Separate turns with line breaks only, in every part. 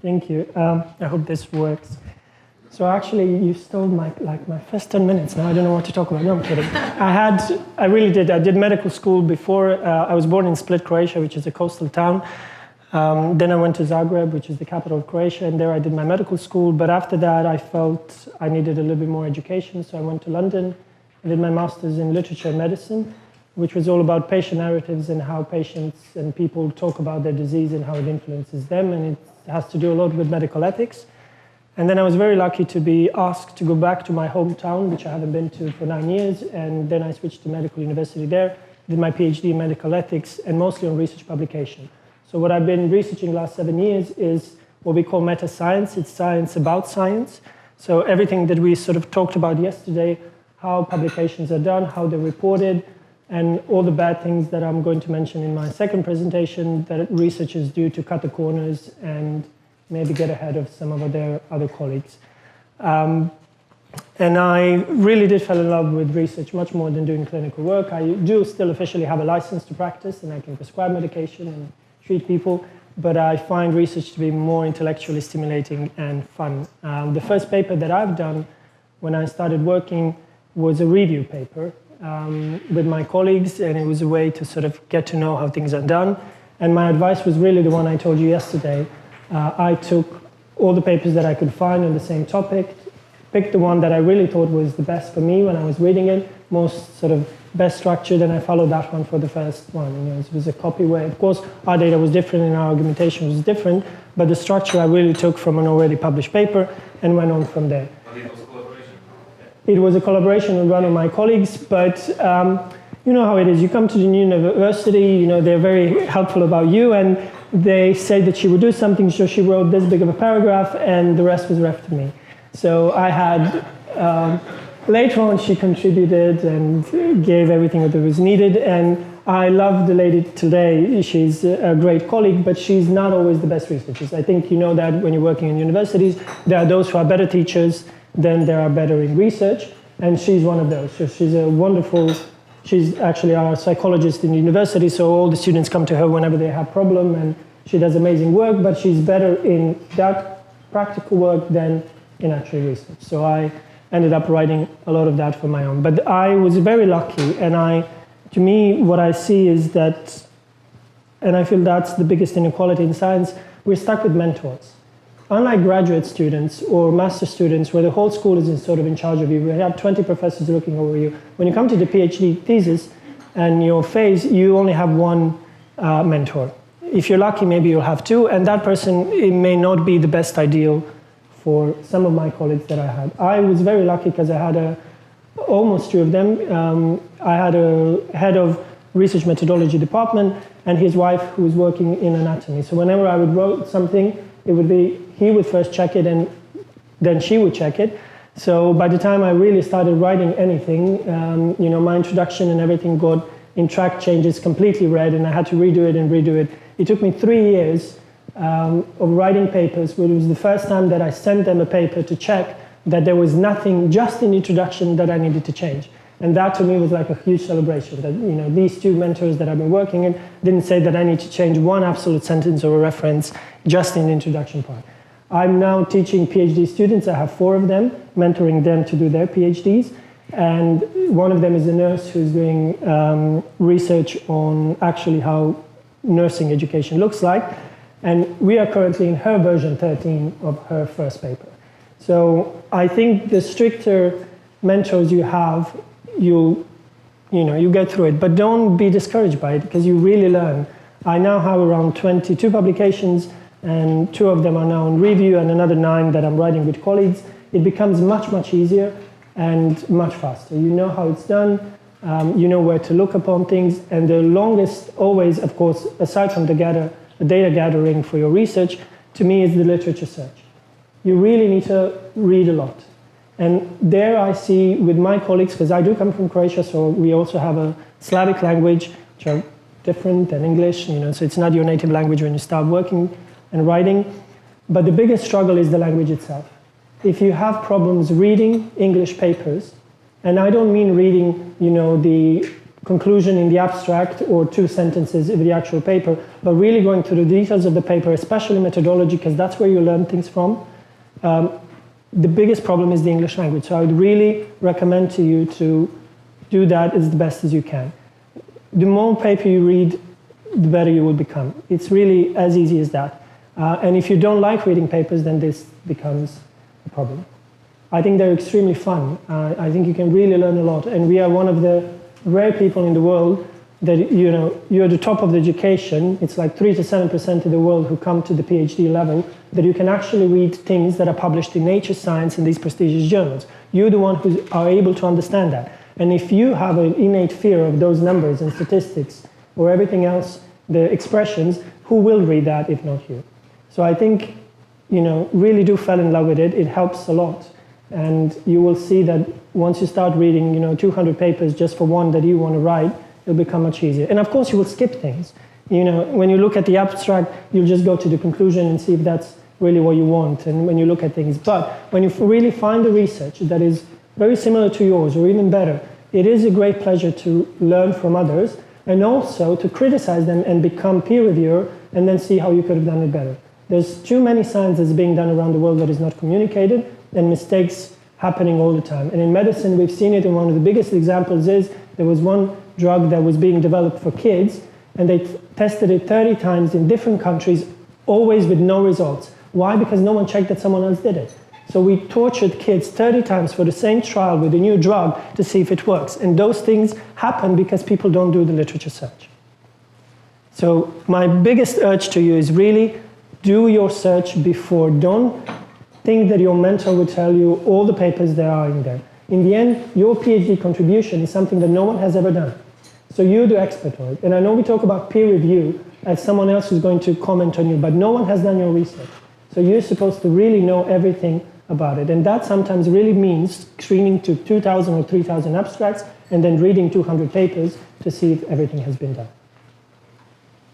Thank you. I hope this works. So actually, you stole my first 10 minutes. Now I don't know what to talk about. No, I'm kidding. I really did. I did medical school before. I was born in Split, Croatia, which is a coastal town. Then I went to Zagreb, which is the capital of Croatia, and there I did my medical school. But after that, I felt I needed a little bit more education, so I went to London. I did my master's in literature and medicine, which was all about patient narratives and how patients and people talk about their disease and how it influences them, and it has to do a lot with medical ethics. And then I was very lucky to be asked to go back to my hometown, which I haven't been to for 9 years, and then I switched to medical university there, did my PhD in medical ethics, and mostly on research publication. So what I've been researching the last 7 years is what we call meta-science. It's science about science. So everything that we sort of talked about yesterday, how publications are done, how they're reported, and all the bad things that I'm going to mention in my second presentation that researchers do to cut the corners and maybe get ahead of some of their other colleagues. And I really did fall in love with research much more than doing clinical work. I do still officially have a license to practice, and I can prescribe medication and treat people, but I find research to be more intellectually stimulating and fun. The first paper that I've done when I started working was a review paper with my colleagues, and it was a way to sort of get to know how things are done. And my advice was really the one I told you yesterday. I took all the papers that I could find on the same topic, picked the one that I really thought was the best for me when I was reading it, most sort of best structured, and I followed that one for the first one. You know, it was a copy where, of course, our data was different and our argumentation was different, but the structure I really took from an already published paper and went on from there.
But it was a collaboration?
It was a collaboration with one of my colleagues, but you know how it is. You come to the new university, you know, they're very helpful about you, and they say that she would do something, so she wrote this big of a paragraph, and the rest was left to me. So I had, later on she contributed and gave everything that was needed, and I love the lady today. She's a great colleague, but she's not always the best researcher. I think you know that when you're working in universities, there are those who are better teachers than there are better in research, and she's one of those. So she's a wonderful, she's actually our psychologist in the university, so all the students come to her whenever they have a problem, and she does amazing work, but she's better in that practical work than in actual research. So I ended up writing a lot of that for my own. But I was very lucky, and to me, what I see is that, and I feel that's the biggest inequality in science, we're stuck with mentors. Unlike graduate students or master students, where the whole school is sort of in charge of you, we have 20 professors looking over you. When you come to the PhD thesis and your phase, you only have one mentor. If you're lucky, maybe you'll have two, and that person, it may not be the best ideal for some of my colleagues that I had. I was very lucky because I had almost two of them. I had a head of research methodology department and his wife who was working in anatomy. So whenever I would write something, it would be, he would first check it and then she would check it. So by the time I really started writing anything, you know, my introduction and everything got in track changes completely read, and I had to redo it and redo it. It took me 3 years of writing papers, but it was the first time that I sent them a paper to check that there was nothing just in the introduction that I needed to change. And that to me was like a huge celebration, that, you know, these two mentors that I've been working in didn't say that I need to change one absolute sentence or a reference just in the introduction part. I'm now teaching PhD students. I have 4 of them, mentoring them to do their PhDs. And one of them is a nurse who's doing research on actually how nursing education looks like. And we are currently in her version 13 of her first paper. So I think the stricter mentors you have, you get through it. But don't be discouraged by it, because you really learn. I now have around 22 publications, and 2 of them are now in review, and another 9 that I'm writing with colleagues. It becomes much, much easier and much faster. You know how it's done, you know where to look upon things, and the longest always, of course, aside from the data gathering for your research, to me is the literature search. You really need to read a lot. And there I see with my colleagues, because I do come from Croatia, so we also have a Slavic language, which are different than English, you know, so it's not your native language when you start working and writing. But the biggest struggle is the language itself. If you have problems reading English papers, and I don't mean reading, you know, the conclusion in the abstract or 2 sentences in the actual paper, but really going through the details of the paper, especially methodology, because that's where you learn things from. The biggest problem is the English language. So I would really recommend to you to do that as the best as you can. The more paper you read, the better you will become. It's really as easy as that. And if you don't like reading papers, then this becomes a problem. I think they're extremely fun. I think you can really learn a lot. And we are one of the rare people in the world that, you know, you're at the top of the education. It's like 3 to 7% of the world who come to the PhD level, that you can actually read things that are published in Nature, Science, and these prestigious journals. You're the one who are able to understand that. And if you have an innate fear of those numbers and statistics or everything else, the expressions, who will read that if not you? So I think, you know, really do fall in love with it. It helps a lot. And you will see that once you start reading, you know, 200 papers just for one that you want to write, it'll become much easier. And of course, you will skip things. You know, when you look at the abstract, you'll just go to the conclusion and see if that's really what you want. And when you look at things, but when you really find the research that is very similar to yours or even better, it is a great pleasure to learn from others and also to criticize them and become peer reviewer and then see how you could have done it better. There's too many science that's being done around the world that is not communicated, and mistakes happening all the time. And in medicine, we've seen it, and one of the biggest examples is there was one drug that was being developed for kids, and they tested it 30 times in different countries, always with no results. Why? Because no one checked that someone else did it. So we tortured kids 30 times for the same trial with a new drug to see if it works. And those things happen because people don't do the literature search. So my biggest urge to you is really do your search before. Don't think that your mentor will tell you all the papers there are in there. In the end, your PhD contribution is something that no one has ever done. So you're the expert on it. And I know we talk about peer review as someone else who's going to comment on you, but no one has done your research. So you're supposed to really know everything about it. And that sometimes really means screening to 2,000 or 3,000 abstracts and then reading 200 papers to see if everything has been done.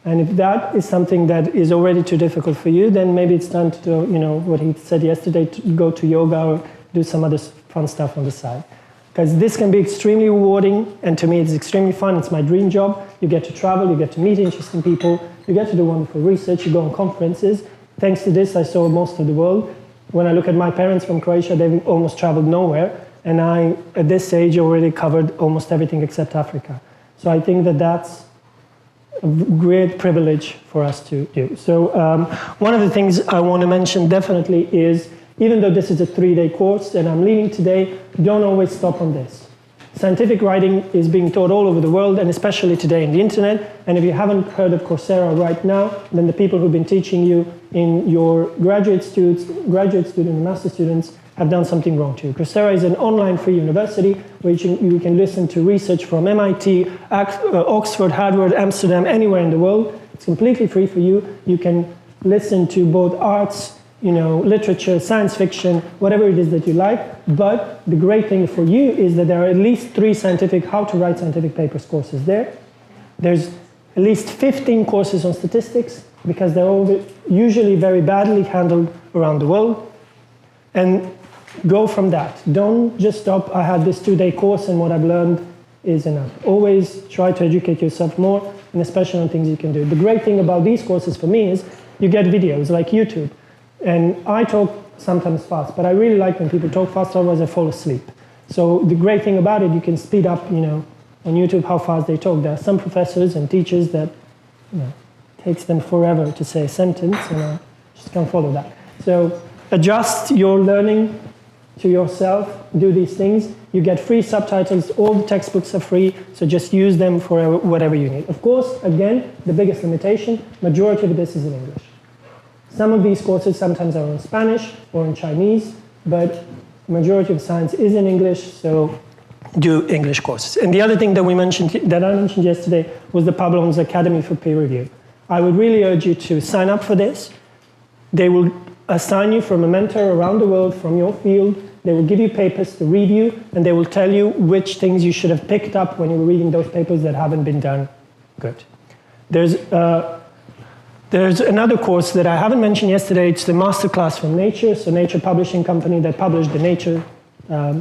And if that is something that is already too difficult for you, then maybe it's time to do, you know, what he said yesterday, to go to yoga or do some other fun stuff on the side. Because this can be extremely rewarding, and to me it's extremely fun. It's my dream job. You get to travel, you get to meet interesting people, you get to do wonderful research, you go on conferences. Thanks to this, I saw most of the world. When I look at my parents from Croatia, they've almost traveled nowhere, and I, at this age, already covered almost everything except Africa. So I think that that's a great privilege for us to do. So one of the things I want to mention definitely is, even though this is a 3-day course and I'm leaving today, don't always stop on this. Scientific writing is being taught all over the world, and especially today in the internet. And if you haven't heard of Coursera right now, then the people who've been teaching you in your graduate student and master students have done something wrong to you. Coursera is an online free university where you can listen to research from MIT, Oxford, Harvard, Amsterdam, anywhere in the world. It's completely free for you. You can listen to both arts, you know, literature, science fiction, whatever it is that you like. But the great thing for you is that there are at least 3 how to write scientific papers courses there. There's at least 15 courses on statistics, because they're all usually very badly handled around the world. And go from that. Don't just stop, I had this 2-day course and what I've learned is enough. Always try to educate yourself more, and especially on things you can do. The great thing about these courses for me is you get videos like YouTube. And I talk sometimes fast, but I really like when people talk fast, otherwise I fall asleep. So the great thing about it, you can speed up, you know, on YouTube how fast they talk. There are some professors and teachers that, you know, takes them forever to say a sentence, and I just can't follow that. So adjust your learning to yourself, do these things. You get free subtitles, all the textbooks are free, so just use them for whatever you need. Of course, again, the biggest limitation, majority of this is in English. Some of these courses sometimes are in Spanish or in Chinese, but majority of science is in English, so do English courses. And the other thing that I mentioned yesterday was the Pablo's Academy for Peer Review. I would really urge you to sign up for this. They will assign you from a mentor around the world from your field. They will give you papers to read you, and they will tell you which things you should have picked up when you were reading those papers that haven't been done good. There's another course that I haven't mentioned yesterday. It's the masterclass from Nature, so Nature publishing company that published the Nature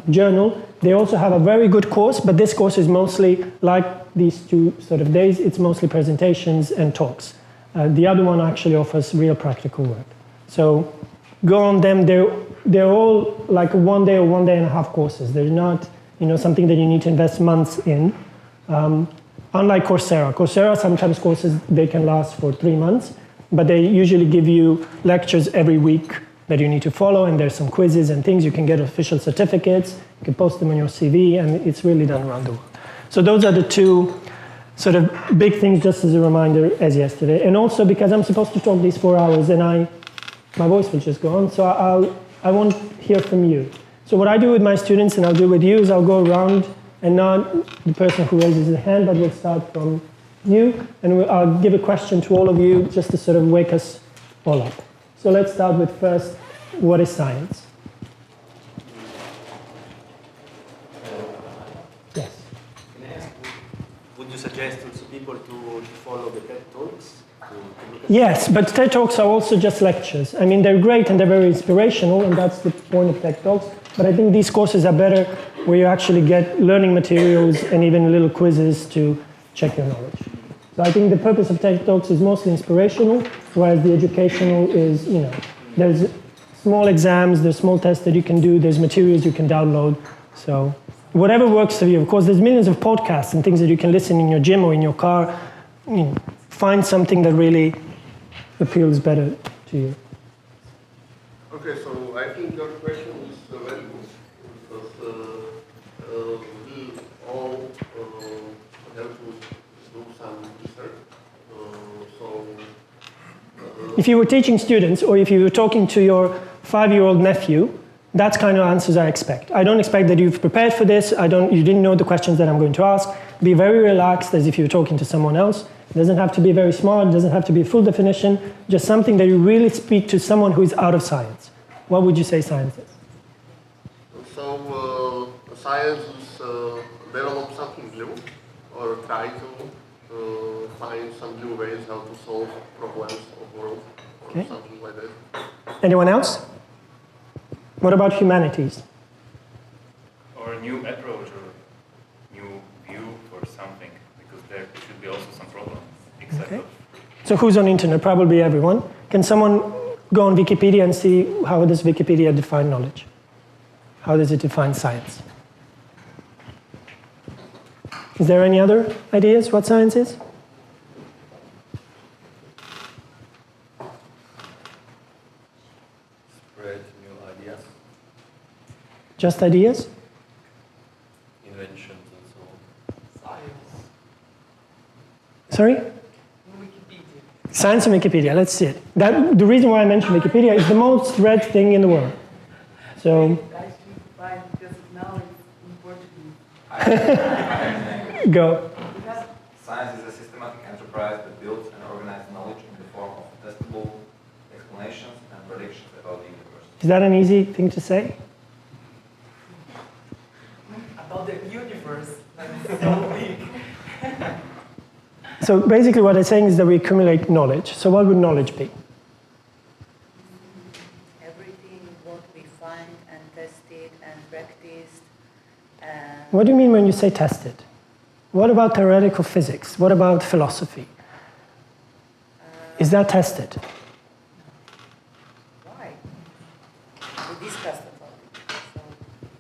journal. They also have a very good course, but this course is mostly like these two sort of days. It's mostly presentations and talks. The other one actually offers real practical work. So go on them. They're all like 1 day or 1 day and a half courses. They're not, something that you need to invest months in. Unlike Coursera. Coursera, sometimes courses, they can last for 3 months, but they usually give you lectures every week that you need to follow, and there's some quizzes and things. You can get official certificates, you can post them on your CV, and it's really done around the world. So those are the two sort of big things, just as a reminder, as yesterday. And also because I'm supposed to talk these 4 hours, and my voice will just go on, so I won't hear from you. So what I do with my students, and I'll do with you, is I'll go around, and not the person who raises the hand, but we'll start from you, and I'll give a question to all of you just to sort of wake us all up. So let's start with first, what is science? Yes.
Can I ask, would you suggest also people to follow the TED Talks?
Yes, but TED Talks are also just lectures. I mean, they're great and they're very inspirational, and that's the point of TED Talks. But I think these courses are better where you actually get learning materials and even little quizzes to check your knowledge. So I think the purpose of TED Talks is mostly inspirational, whereas the educational is, there's small exams, there's small tests that you can do, there's materials you can download. So whatever works for you. Of course, there's millions of podcasts and things that you can listen in your gym or in your car. Find something that really appeals better to you.
Okay, so I think your question is very good because we all have to do some research.
If you were teaching students, or if you were talking to your 5-year-old nephew, that's kind of answers I expect. I don't expect that you've prepared for this. You didn't know the questions that I'm going to ask. Be very relaxed, as if you were talking to someone else. It doesn't have to be very smart. It doesn't have to be a full definition. Just something that you really speak to someone who is out of science. What would you say science is?
So science is develop something new, or try to find some new ways how to solve problems of the world, or something like that.
Anyone else? What about humanities?
Or a new approach or new view for something, because there should be also some problem.
Okay. So who's on internet? Probably everyone. Can someone go on Wikipedia and see how does Wikipedia define knowledge? How does it define science? Is there any other ideas what science is?
Spread new ideas.
Just ideas?
Inventions and so on.
Science.
Sorry?
Wikipedia.
Science and Wikipedia, let's see it. The reason why I mentioned Wikipedia is the most read thing in the world. So,
I should find, because now it's in Portuguese.
go.
Science is a systematic enterprise that builds and organizes knowledge in the form of testable explanations and predictions about the universe.
Is that an easy thing to say?
About the universe, that's so big.
So basically what I'm saying is that we accumulate knowledge. So what would knowledge be?
Everything what we find and tested and practiced.
What do you mean when you say tested? What about theoretical physics? What about philosophy? Is that tested?
Why? We discussed about it. So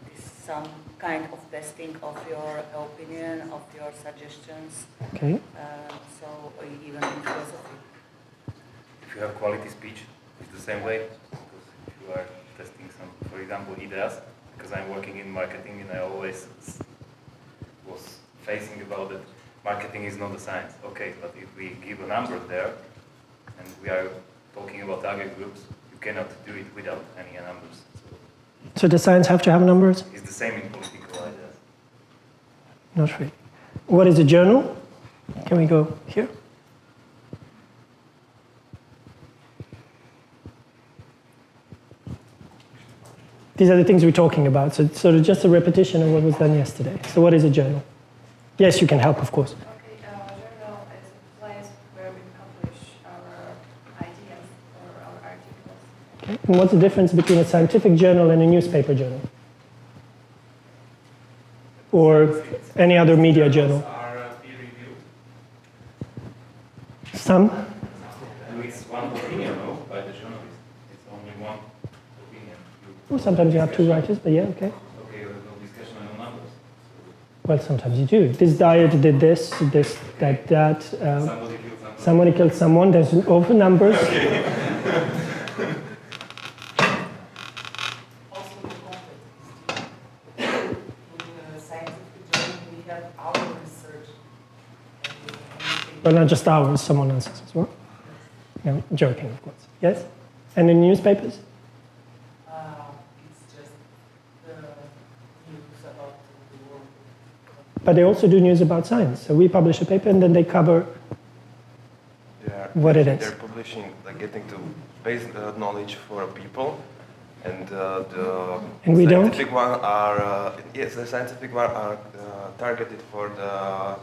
it's some kind of testing of your opinion, of your suggestions.
Okay.
So even in philosophy.
If you have quality speech, it's the same way. Because if you are testing some, for example, ideas, because I'm working in marketing and I always was facing about that marketing is not a science. Okay, but if we give a number there, and we are talking about target groups, you cannot do it without any numbers.
So does science have to have numbers?
It's the same in political ideas.
Not really. What is a journal? Can we go here? These are the things we're talking about. So it's sort of just a repetition of what was done yesterday. So what is a journal? Yes, you can help, of course.
Okay, a journal is a place where we publish our ideas or our articles.
Okay. And what's the difference between a scientific journal and a newspaper journal? or any other media journal.
Are peer reviewed?
Some.
And it's one opinion, no, by the journalist. It's only one opinion.
Well, sometimes you have two writers, but yeah, okay.
Okay, there's no discussion on numbers.
Well, sometimes you do. This diet did this, that.
Somebody killed someone.
Somebody killed someone. There's over numbers.
Also the context. In a scientific journal, we have our research.
But not just ours, someone else's as well. Yeah, I'm joking, of course. Yes? And in newspapers?
It's just the news about the world.
But they also do news about science. So we publish a paper and then they cover what it is.
They're publishing, like getting to base knowledge for people, and the
And we don't?
scientific one are yes, the scientific one are targeted for the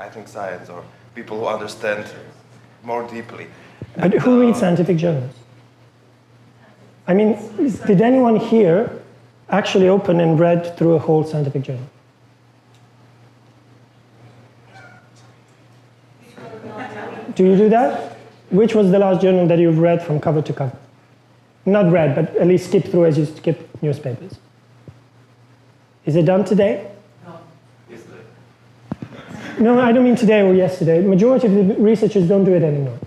I think science or people who understand more deeply.
But who reads scientific journals? I mean, did anyone here actually open and read through a whole scientific journal? Do you do that? Which was the last journal that you've read from cover to cover? Not read, but at least skip through as you skip newspapers. Is it done today?
Yesterday.
No, I don't mean today or yesterday. The majority of the researchers don't do it anymore.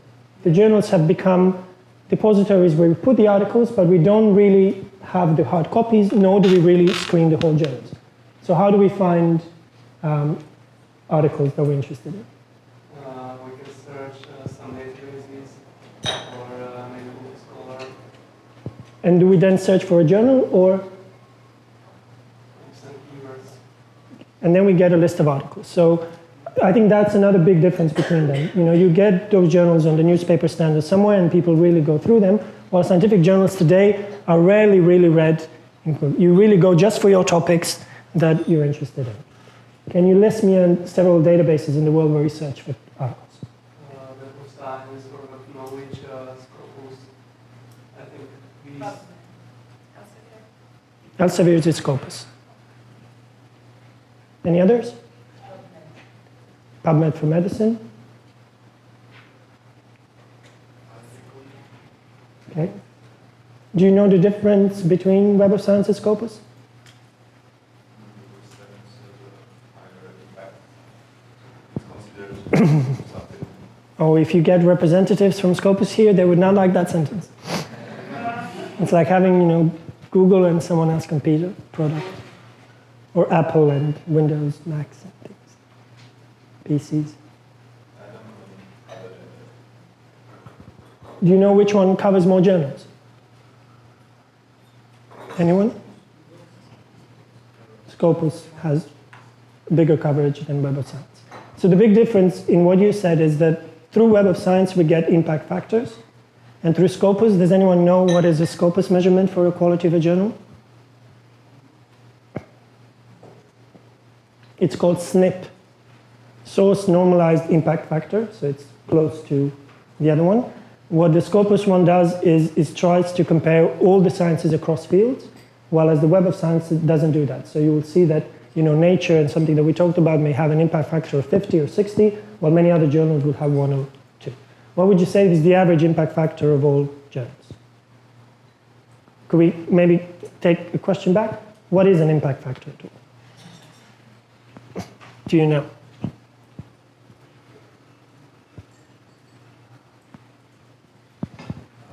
The journals have become depositories where we put the articles, but we don't really have the hard copies, nor do we really screen the whole journals. So how do we find articles that we're interested in?
We can search some databases or maybe Google Scholar.
And do we then search for a journal, or?
Some keywords.
And then we get a list of articles. So I think that's another big difference between them. You know, you get those journals on the newspaper standard somewhere and people really go through them, while scientific journals today are rarely really read. You really go just for your topics that you're interested in. Can you list me on several databases in the world where you search for articles?
Web of Science, or Web of Knowledge, Scopus. I think these.
Elsevier is Scopus. Any others? PubMed for medicine. Okay. Do you know the difference between Web of Science and Scopus? Oh, if you get representatives from Scopus here, they would not like that sentence. It's like having, you know, Google and someone else compete a product, or Apple and Windows, Macs and things, PCs. Do you know which one covers more journals? Anyone? Scopus has bigger coverage than Web of Science. So the big difference in what you said is that through Web of Science we get impact factors, and through Scopus, does anyone know what is a Scopus measurement for the quality of a journal? It's called SNP, Source Normalized Impact Factor, so it's close to the other one. What the Scopus one does is tries to compare all the sciences across fields, while as the Web of Science doesn't do that. So you will see that, you know, Nature and something that we talked about may have an impact factor of 50 or 60, while many other journals would have 1 or 2. What would you say is the average impact factor of all journals? Could we maybe take a question back? What is an impact factor at all? Do you know?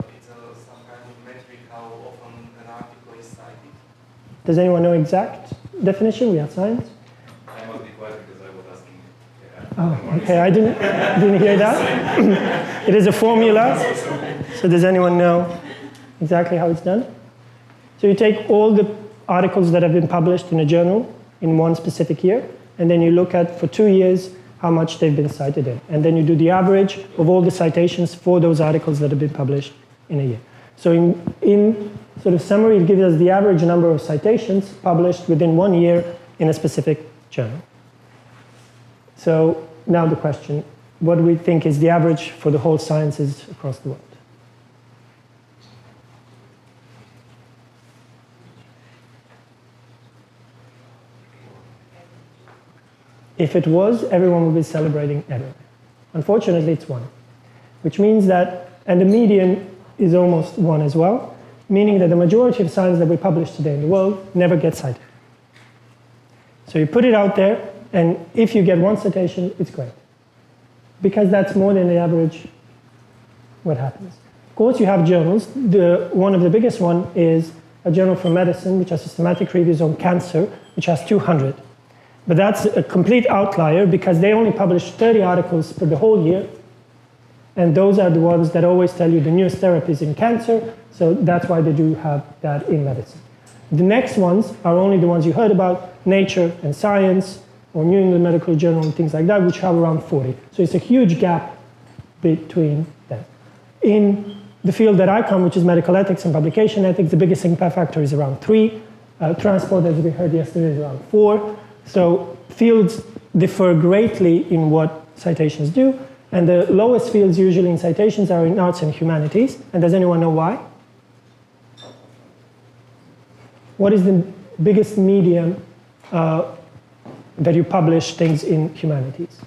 It's some kind of metric how often an article is cited.
Does anyone know exact definition? We have science.
I must be quiet because I was asking.
Oh, okay, I didn't hear that. It is a formula. So does anyone know exactly how it's done? So you take all the articles that have been published in a journal in one specific year, and then you look at, for 2 years, how much they've been cited in. And then you do the average of all the citations for those articles that have been published in a year. So in sort of summary, it gives us the average number of citations published within 1 year in a specific journal. So now the question, what do we think is the average for the whole sciences across the world? If it was, everyone would be celebrating everywhere. Unfortunately, it's 1, which means that, and the median is almost 1 as well, meaning that the majority of science that we publish today in the world never gets cited. So you put it out there, and if you get 1 citation, it's great. Because that's more than the average what happens. Of course, you have journals. One of the biggest one is a journal for medicine, which has systematic reviews on cancer, which has 200. But that's a complete outlier because they only publish 30 articles for the whole year. And those are the ones that always tell you the newest therapies in cancer. So that's why they do have that in medicine. The next ones are only the ones you heard about, Nature and Science, or New England Medical Journal and things like that, which have around 40. So it's a huge gap between them. In the field that I come, which is medical ethics and publication ethics, the biggest impact factor is around 3. Transport, as we heard yesterday, is around 4. So fields differ greatly in what citations do. And the lowest fields usually in citations are in arts and humanities. And does anyone know why? What is the biggest medium that you publish things in humanities?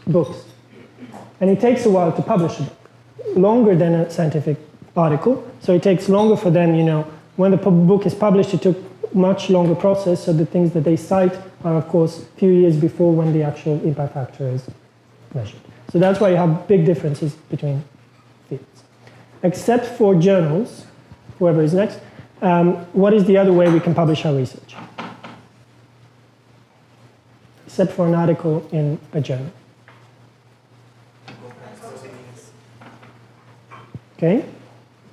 Books. And it takes a while to publish a book, longer than a scientific article. So it takes longer for them, when the book is published, it took much longer process. So the things that they cite are, of course, a few years before when the actual impact factor is measured. So that's why you have big differences between fields. Except for journals, whoever is next, what is the other way we can publish our research? Except for an article in a journal. Okay.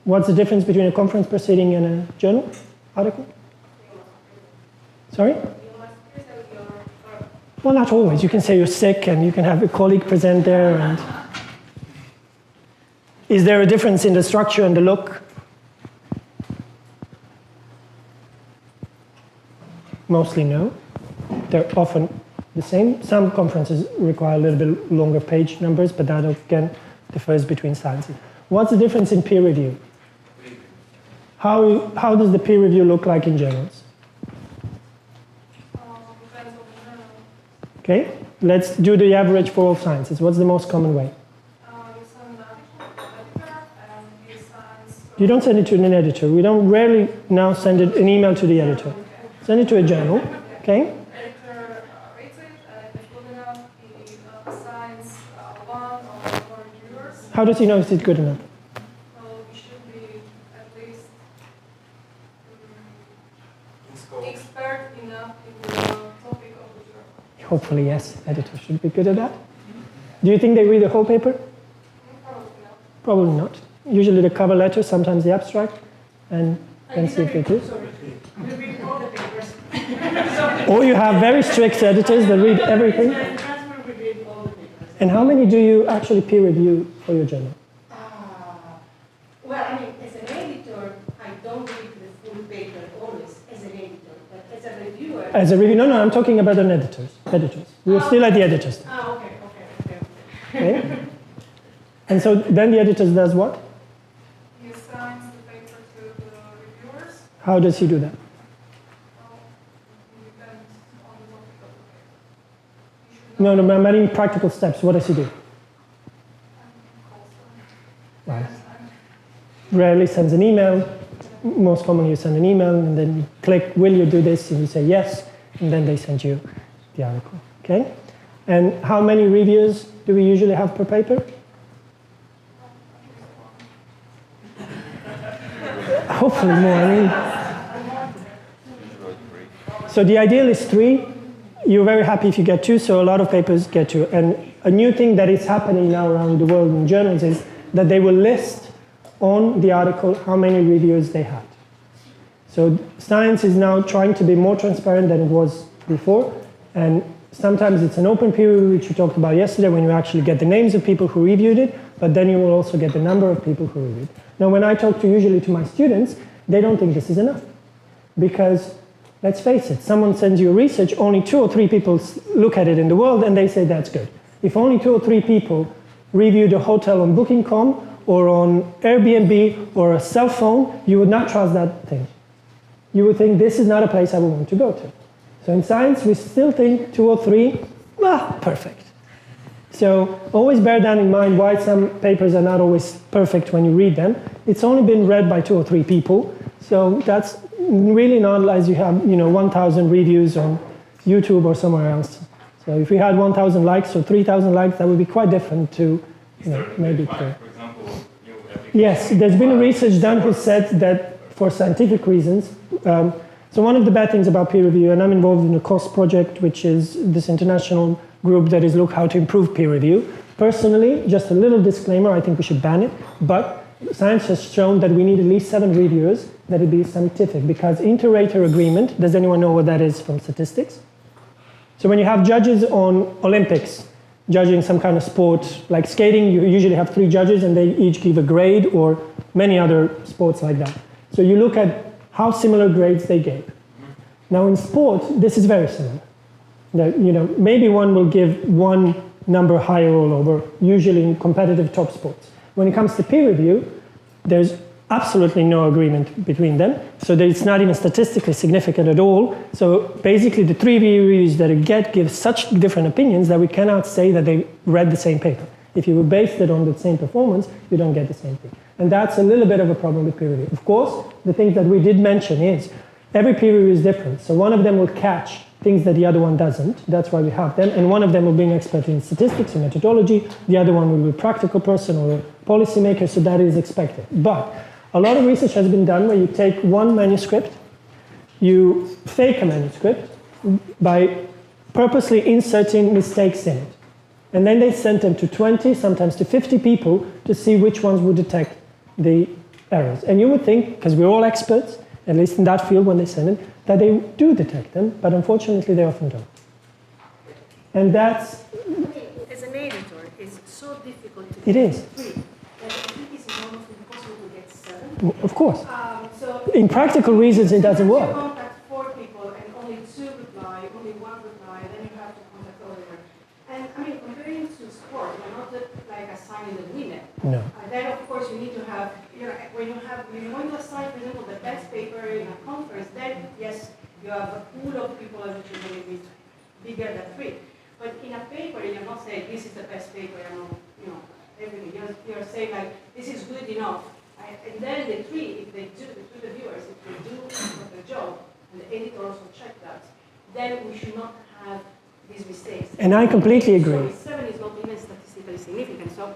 What's the difference between a conference proceeding and a journal article? Sorry? Well, not always. You can say you're sick and you can have a colleague present there. And is there a difference in the structure and the look? Mostly no. They're often the same. Some conferences require a little bit longer page numbers, but that again differs between sciences. What's the difference in peer review? How does the peer review look like in journals? Okay, let's do the average for all sciences. What's the most common way? You don't send it to an editor. We don't rarely now send an email to the editor. Send it to a journal, okay?
Editor rates it, and if it's good enough, he assigns 1 or more reviewers.
How does he know if it's good enough?
Well, he should be at least expert enough in the topic of the journal.
Hopefully, yes. Editor should be good at that. Do you think they read the whole paper?
Probably not.
Probably not. Usually the cover letter, sometimes the abstract, and then see if they do.
We read all the papers.
Or you have very strict editors that read everything. And how many do you actually peer review for your journal?
Well, I mean, as an editor, I don't read the full paper always as an editor, but as a reviewer.
As a review? No, I'm talking about an editors. We're still at the editors. Okay? And so then the editors does what?
He assigns the paper to the reviewers.
How does he do that?
Well, it depends on the topic of the paper.
No, I'm adding practical steps. What does he do? Right. Rarely sends an email. Most commonly you send an email and then you click, will you do this? And you say yes, and then they send you the article, okay? And how many reviews do we usually have per paper? Hopefully more. So the ideal is 3. You're very happy if you get 2, so a lot of papers get 2. And a new thing that is happening now around the world in journals is that they will list on the article how many reviews they had. So science is now trying to be more transparent than it was before. And sometimes it's an open peer review, which we talked about yesterday, when you actually get the names of people who reviewed it, but then you will also get the number of people who reviewed it. Now, when I talk usually to my students, they don't think this is enough. Because, let's face it, someone sends you research, only 2 or 3 people look at it in the world, and they say that's good. If only 2 or 3 people reviewed a hotel on Booking.com, or on Airbnb, or a cell phone, you would not trust that thing. You would think, this is not a place I would want to go to. So in science, we still think 2 or 3 perfect. So always bear that in mind why some papers are not always perfect when you read them. It's only been read by 2 or 3 people, so that's really not as you have 1,000 reviews on YouTube or somewhere else. So if we had 1,000 likes or 3,000 likes, that would be quite different to maybe.
For example,
yes, there's been a research done who said that for scientific reasons. So one of the bad things about peer review, and I'm involved in the COS project, which is this international group that is look how to improve peer review. Personally, just a little disclaimer, I think we should ban it, but science has shown that we need at least 7 reviewers that it be scientific, because inter-rater agreement, does anyone know what that is from statistics? So when you have judges on Olympics, judging some kind of sport, like skating, you usually have 3 judges and they each give a grade, or many other sports like that. So you look at how similar grades they gave. Now in sport, this is very similar. Maybe one will give one number higher all over, usually in competitive top sports. When it comes to peer review, there's absolutely no agreement between them, so it's not even statistically significant at all. So basically the 3 reviews that you get give such different opinions that we cannot say that they read the same paper. If you based it on the same performance, you don't get the same thing. And that's a little bit of a problem with peer review. Of course, the things that we did mention is every peer review is different. So one of them will catch things that the other one doesn't. That's why we have them. And one of them will be an expert in statistics and methodology. The other one will be a practical person or a policymaker, so that is expected. But a lot of research has been done where you take one manuscript, you fake a manuscript by purposely inserting mistakes in it. And then they sent them to 20, sometimes to 50 people to see which ones would detect the errors. And you would think, because we're all experts, at least in that field when they send it, that they do detect them, but unfortunately they often don't. And that's...
As an editor, it's so difficult to
It is.
read. That I think it's almost impossible to get 7.
Of course.
So
In practical reasons, it doesn't work.
you contact 4 people and only 2 reply, only 1 reply, then you have to contact Oliver. And I mean, comparing to sport, you're not like assigning the winner.
No.
Then of course you need to have, when you want to assign, for example, the best paper in a conference, then yes, you have a pool of people which is going to be bigger than 3. But in a paper, you're not saying this is the best paper, everything. You're saying like this is good enough. And then the 3, if they do, the viewers, if they do the job, and the editor also check that, then we should not have these mistakes.
And I completely agree.
So 7 is not even statistically significant. So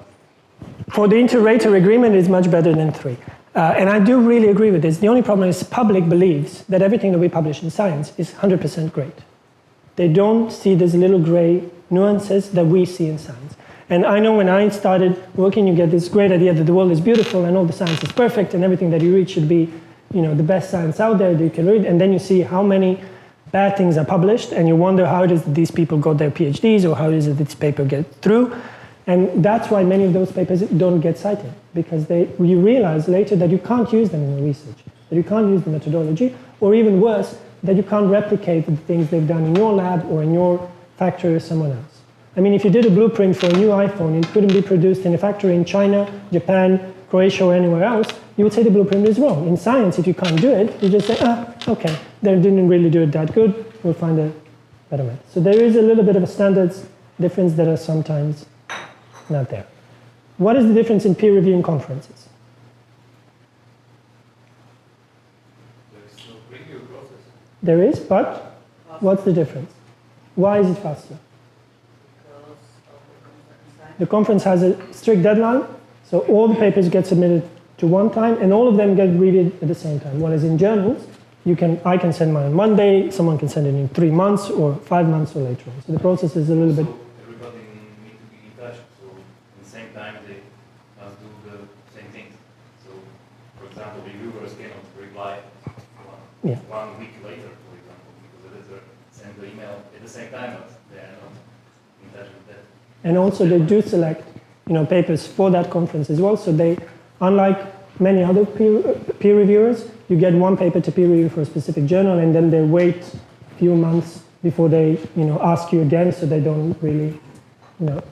For the inter-rater agreement, it's much better than 3. And I do really agree with this. The only problem is public believes that everything that we publish in science is 100% great. They don't see these little gray nuances that we see in science. And I know when I started working, you get this great idea that the world is beautiful and all the science is perfect and everything that you read should be, the best science out there that you can read. And then you see how many bad things are published and you wonder how it is that these people got their PhDs or how it is that this paper gets through. And that's why many of those papers don't get cited, because you realize later that you can't use them in the research, that you can't use the methodology, or even worse, that you can't replicate the things they've done in your lab or in your factory or someone else. I mean, if you did a blueprint for a new iPhone, it couldn't be produced in a factory in China, Japan, Croatia, or anywhere else, you would say the blueprint is wrong. In science, if you can't do it, you just say, okay, they didn't really do it that good, we'll find a better method. So there is a little bit of a standards difference that are sometimes not there. What is the difference in peer reviewing conferences?
There's no review process.
There is, but what's the difference? Why is it faster? The conference has a strict deadline, so all the papers get submitted to one time, and all of them get reviewed at the same time. Whereas in journals, I can send mine on Monday, someone can send it in 3 months or 5 months or later on. So the process is a little bit...
Everybody needs to be in touch, so at the same time they must do the same things. So, for example, reviewers cannot reply one week later, for example, because the editor sent the email at the same time, but they are not in touch with that.
And also they do select, papers for that conference as well. So they, unlike many other peer reviewers, you get one paper to peer review for a specific journal, and then they wait a few months before they, ask you again, so they don't really,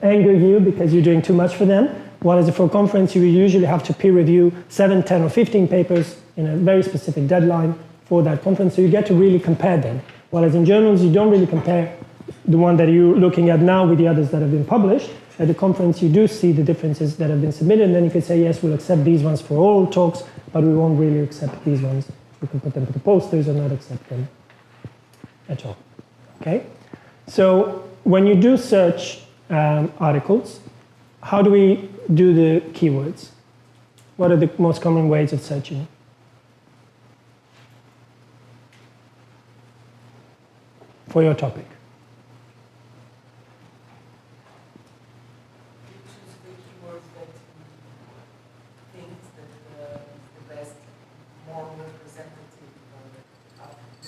anger you because you're doing too much for them. Whereas for a conference, you usually have to peer review 7, 10, or 15 papers in a very specific deadline for that conference, so you get to really compare them. Whereas in journals, you don't really compare the one that you're looking at now with the others that have been published. At the conference, you do see the differences that have been submitted, and then you can say, yes, we'll accept these ones for oral talks, but we won't really accept these ones. We can put them to the posters or not accept them at all. Okay? So when you do search articles, how do we do the keywords? What are the most common ways of searching? For your topic.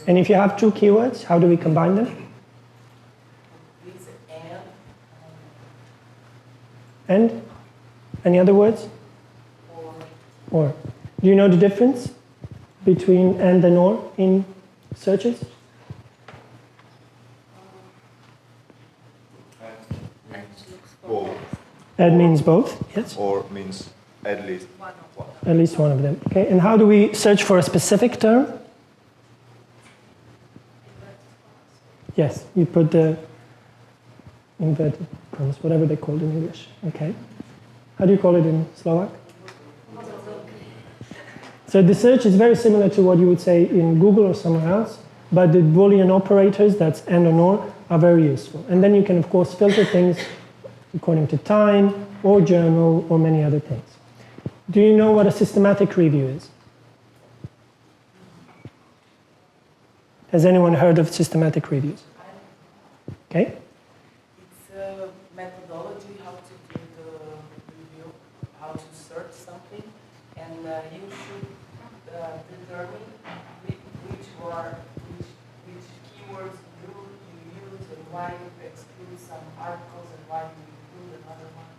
And if you have two keywords, how do we combine them? And? Any other words? Or. Do you know the difference between and or in searches?
Both.
That means both, yes?
Or means at least one.
At least one of them. Okay, and how do we search for a specific term? Yes, you put the inverted commas, whatever they call it in English. Okay. How do you call it in Slovak? So the search is very similar to what you would say in Google or somewhere else, but the Boolean operators, that's and or nor, are very useful. And then you can, of course, filter things according to time or journal or many other things. Do you know what a systematic review is? Has anyone heard of systematic reviews? Okay.
It's a methodology how to do the review, how to search something, and you should determine which keywords you use and why you exclude some articles and why you include another one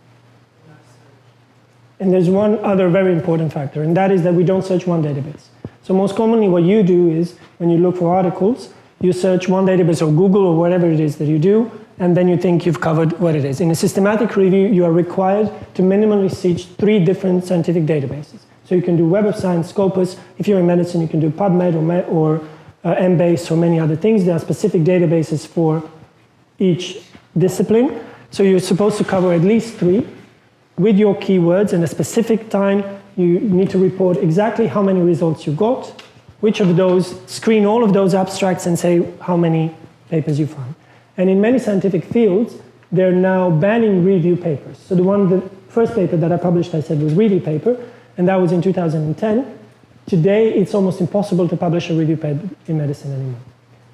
in our search.
And there's one other very important factor, and that is that we don't search one database. So most commonly what you do is, when you look for articles, you search one database or Google or whatever it is that you do, and then you think you've covered what it is. In a systematic review, you are required to minimally search 3 different scientific databases. So you can do Web of Science, Scopus. If you're in medicine, you can do PubMed or Embase or many other things. There are specific databases for each discipline. So you're supposed to cover at least 3 with your keywords and a specific time. You need to report exactly how many results you got, which of those, screen all of those abstracts and say how many papers you found. And in many scientific fields, they're now banning review papers. So the first paper that I published, I said, was review paper, and that was in 2010. Today, it's almost impossible to publish a review paper in medicine anymore.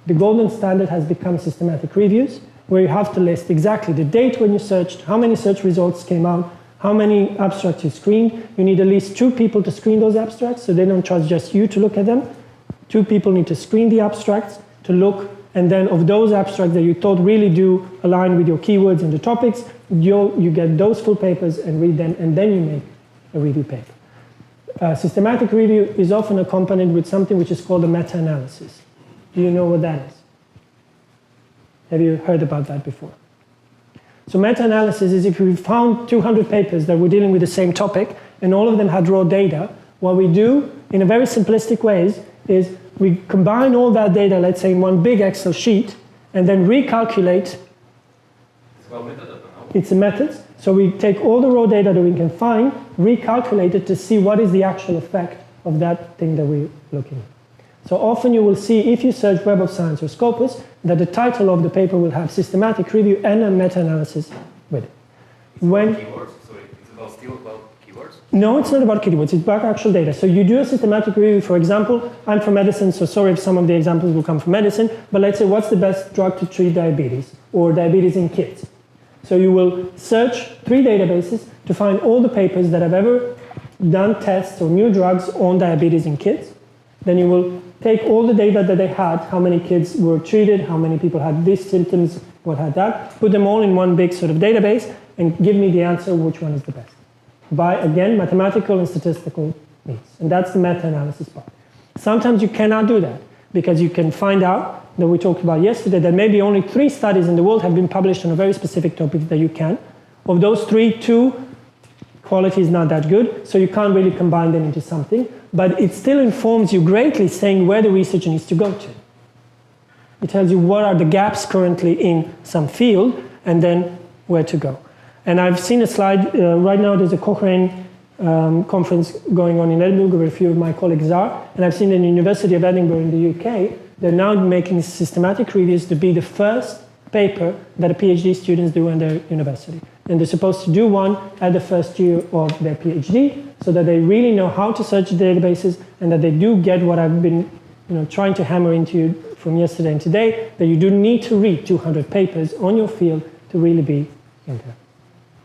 The golden standard has become systematic reviews, where you have to list exactly the date when you searched, how many search results came out, how many abstracts you screened. You need at least 2 people to screen those abstracts, so they don't trust just you to look at them. 2 people need to screen the abstracts to look, and then of those abstracts that you thought really do align with your keywords and the topics, you get those full papers and read them, and then you make a review paper. Systematic review is often accompanied with something which is called a meta-analysis. Do you know what that is? Have you heard about that before? So meta-analysis is if we found 200 papers that were dealing with the same topic, and all of them had raw data, what we do in a very simplistic ways is we combine all that data, let's say in one big Excel sheet, and then recalculate. It's a method. So we take all the raw data that we can find, recalculate it to see what is the actual effect of that thing that we're looking at. So often you will see, if you search Web of Science or Scopus, that the title of the paper will have systematic review and a meta-analysis with it.
Keywords? Sorry, it's still about keywords?
No, it's not about keywords, it's about actual data. So you do a systematic review, for example, I'm from medicine, so sorry if some of the examples will come from medicine, but let's say what's the best drug to treat diabetes, or diabetes in kids. So you will search 3 databases to find all the papers that have ever done tests or new drugs on diabetes in kids. Then you will take all the data that they had, how many kids were treated, how many people had these symptoms, what had that, put them all in one big sort of database, and give me the answer which one is the best. By, again, mathematical and statistical means. And that's the meta-analysis part. Sometimes you cannot do that, because you can find out, that we talked about yesterday, that maybe only 3 studies in the world have been published on a very specific topic that you can. Of those 3, 2, quality is not that good, so you can't really combine them into something, but it still informs you greatly saying where the research needs to go to. It tells you what are the gaps currently in some field, and then where to go. And I've seen a slide, right now there's a Cochrane conference going on in Edinburgh, where a few of my colleagues are, and I've seen in the University of Edinburgh in the UK, they're now making systematic reviews to be the first paper that a PhD students do in their university. And they're supposed to do one at the first year of their PhD, so that they really know how to search databases, and that they do get what I've been trying to hammer into you from yesterday and today, that you do need to read 200 papers on your field to really be in there.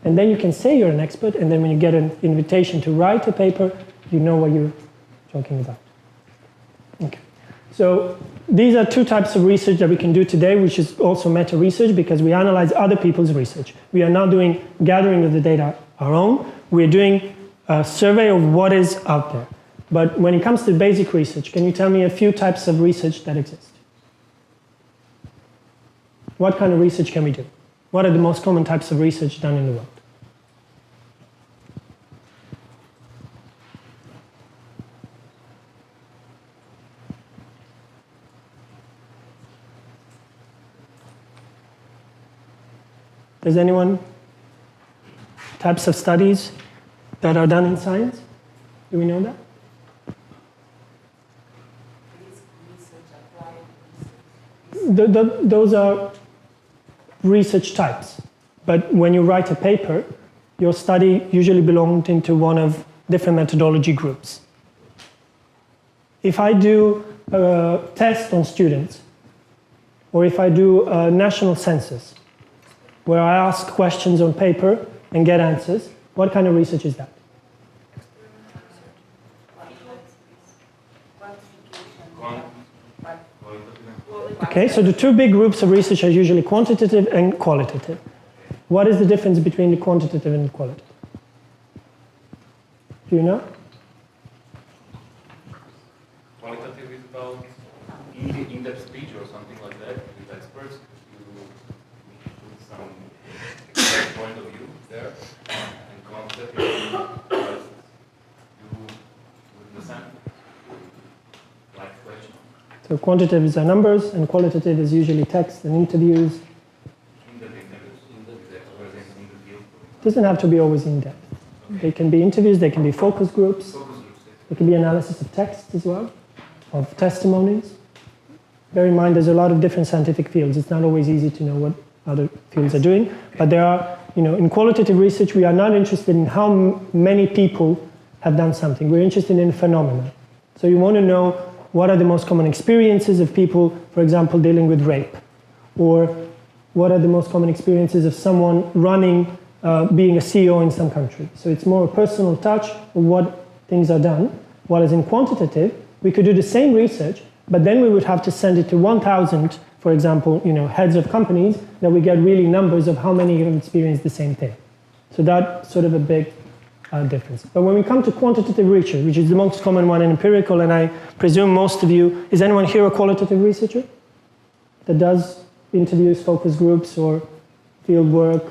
And then you can say you're an expert, and then when you get an invitation to write a paper, you know what you're talking about. Okay. So these are two types of research that we can do today, which is also meta-research, because we analyze other people's research. We are not doing gathering of the data our own. We're doing a survey of what is out there. But when it comes to basic research, can you tell me a few types of research that exist? What kind of research can we do? What are the most common types of research done in the world? Does anyone? Types of studies that are done in science? Do we know that? Those are research types. But when you write a paper, your study usually belonged into one of different methodology groups. If I do a test on students, or if I do a national census, where I ask questions on paper and get answers, what kind of research is that? Okay, so the two big groups of research are usually quantitative and qualitative. What is the difference between the quantitative and the qualitative? Do you know?
Qualitative is about in-depth speech or something like that with experts. You put some expert point of view there, and quantitative is you with the sample, like question.
So quantitative is our numbers, and qualitative is usually text and interviews. Doesn't have to be always in-depth. They can be interviews, they can be focus groups, they can be analysis of text as well, of testimonies. Bear in mind there's a lot of different scientific fields. It's not always easy to know what other fields are doing, but there are, in qualitative research we are not interested in how many people have done something. We're interested in phenomena. So you want to know what are the most common experiences of people, for example, dealing with rape, or what are the most common experiences of someone running being a CEO in some country. So it's more a personal touch of what things are done. Whereas in quantitative, we could do the same research, but then we would have to send it to 1,000, for example, heads of companies, that we get really numbers of how many have experienced the same thing. So that's sort of a big difference. But when we come to quantitative research, which is the most common one in empirical, and I presume most of you, is anyone here a qualitative researcher that does interviews, focus groups, or field work?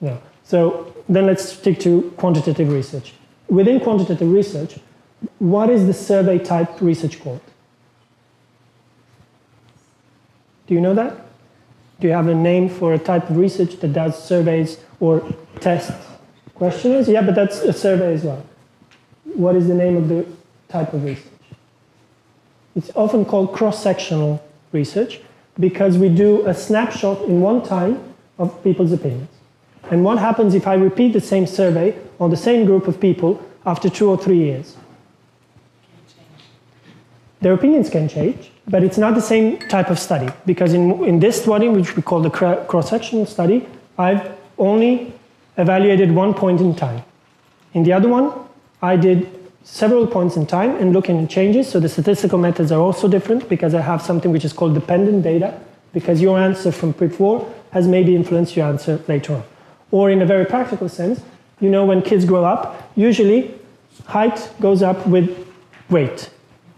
No. So then let's stick to quantitative research. Within quantitative research, what is the survey type research called? Do you know that? Do you have a name for a type of research that does surveys or tests questionnaires? Yeah, but that's a survey as well. What is the name of the type of research? It's often called cross-sectional research because we do a snapshot in one time of people's opinions. And what happens if I repeat the same survey on the same group of people after 2 or 3 years? Their opinions can change, but it's not the same type of study. Because in this study, which we call the cross-sectional study, I've only evaluated one point in time. In the other one, I did several points in time and looking at changes. So the statistical methods are also different because I have something which is called dependent data, because your answer from before has maybe influenced your answer later on. Or in a very practical sense, when kids grow up, usually height goes up with weight.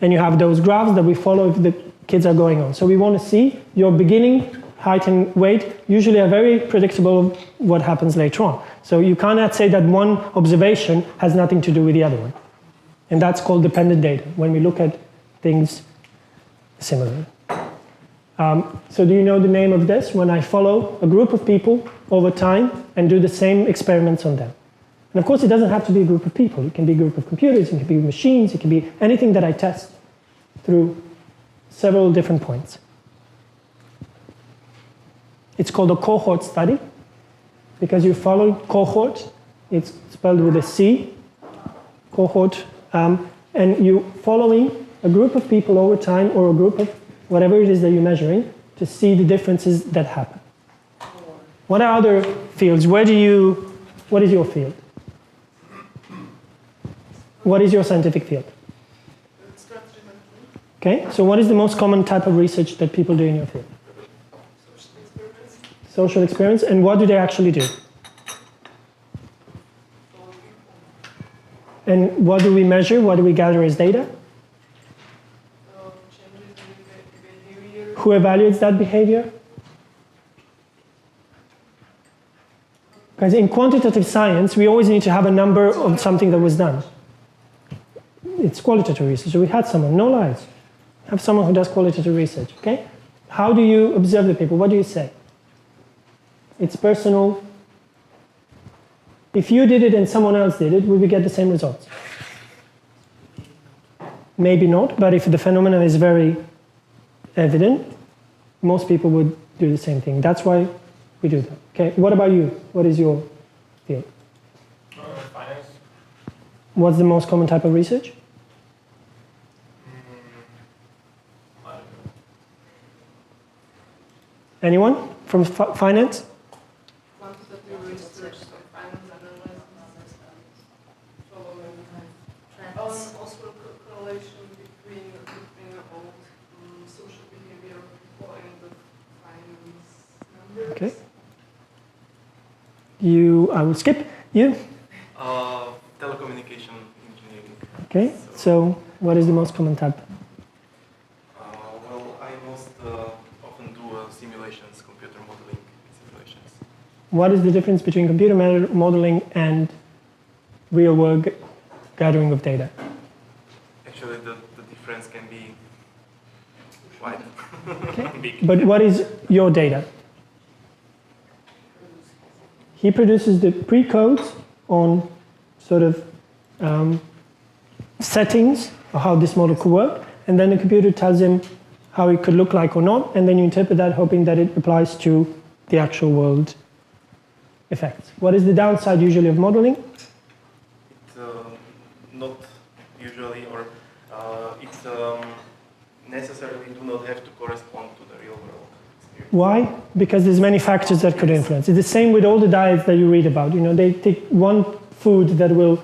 And you have those graphs that we follow if the kids are going on. So we want to see your beginning height and weight usually are very predictable of what happens later on. So you cannot say that one observation has nothing to do with the other one. And that's called dependent data, when we look at things similarly. So do you know the name of this? When I follow a group of people over time and do the same experiments on them. And of course, it doesn't have to be a group of people. It can be a group of computers, it can be machines, it can be anything that I test through several different points. It's called a cohort study because you follow cohort. It's spelled with a C, cohort, and you're following a group of people over time or a group of whatever it is that you're measuring to see the differences that happen. What are other fields? What is your field? What is your scientific field? Okay, so what is the most common type of research that people do in your field? Social experiments. And what do they actually do? And what do we measure? What do we gather as data? Who evaluates that behavior? Because in quantitative science, we always need to have a number of something that was done. It's qualitative research. So we had someone, no lies. Have someone who does qualitative research, okay? How do you observe the people? What do you say? It's personal. If you did it and someone else did it, will we get the same results? Maybe not, but if the phenomenon is very evident, most people would do the same thing. That's why we do that. Okay, what about you? What is your field?
Finance.
What's the most common type of research? Anyone from finance?
Quantitative research, so finance analysis, following also correlation between old social behavior of people and the finance numbers.
Okay. I will skip. You?
Telecommunication engineering.
Okay, so what is the most common type?
Well, I most often do simulations, computer modeling simulations.
What is the difference between computer modeling and real-world gathering of data?
Actually, the difference can be wide.
Okay.
Big.
But what is your data? He produces the pre-codes on sort of settings of how this model could work, and then the computer tells him how it could look like or not, and then you interpret that hoping that it applies to the actual world effects. What is the downside usually of modeling?
It's not usually, or it's necessarily do not have to correspond to the real world experience.
Why? Because there's many factors that could influence. It's the same with all the diets that you read about. You know, they take one food that will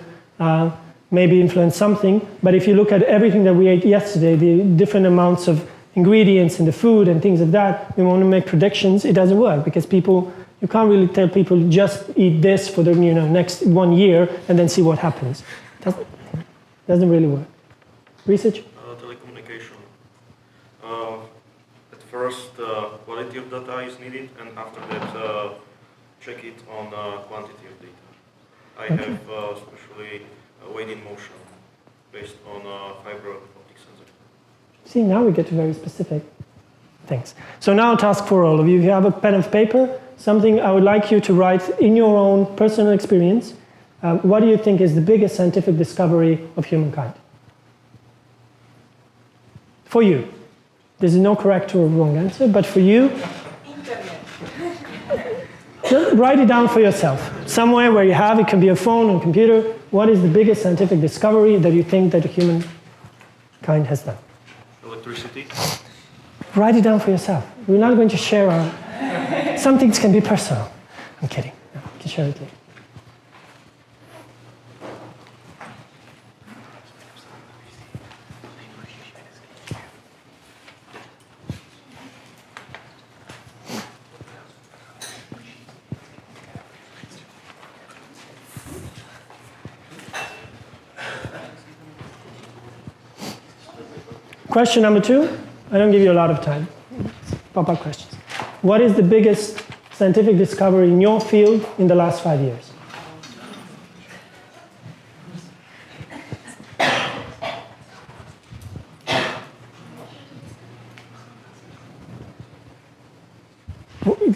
maybe influence something, but if you look at everything that we ate yesterday, the different amounts of ingredients in the food and things like that, we want to make predictions. It doesn't work because you can't really tell people just eat this for the next 1 year and then see what happens. Doesn't really work. Research?
Telecommunication. At first, quality of data is needed, and after that, check it on quantity of data. I have especially weight in motion based on fiber optic sensor.
See, now we get to very specific things. So now a task for all of you. If you have a pen and paper, something I would like you to write in your own personal experience. What do you think is the biggest scientific discovery of humankind? For you. There's no correct or wrong answer, but for you, just write it down for yourself. Somewhere where you have, it can be a phone or a computer. What is the biggest scientific discovery that you think that humankind has done?
Electricity.
Write it down for yourself. We're not going to share our... Some things can be personal. I'm kidding. No, you can share it later. Question number 2. I don't give you a lot of time. Pop-up questions. What is the biggest scientific discovery in your field in the last 5 years?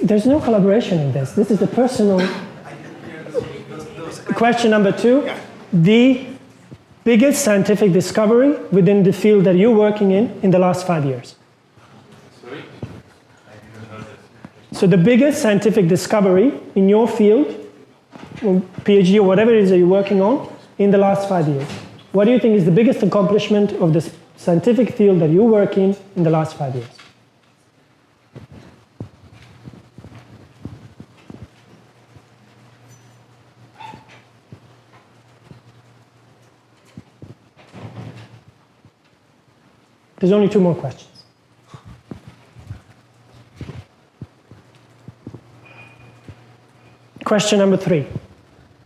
there's no collaboration in this. This is the personal. Question number 2, the biggest scientific discovery within the field that you're working in the last 5 years.
Sorry? I didn't know this.
So the biggest scientific discovery in your field, PhD or whatever it is that you're working on, in the last 5 years. What do you think is the biggest accomplishment of the scientific field that you work in the last 5 years? There's only 2 more questions. Question number 3.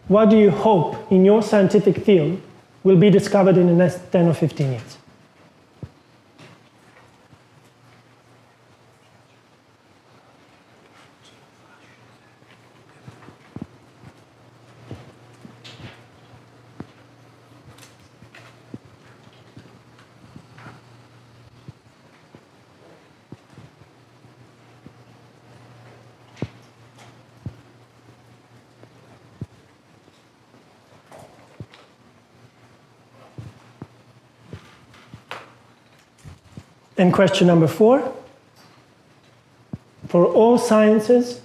What do you hope in your scientific field will be discovered in the next 10 or 15 years? And question number 4, for all sciences,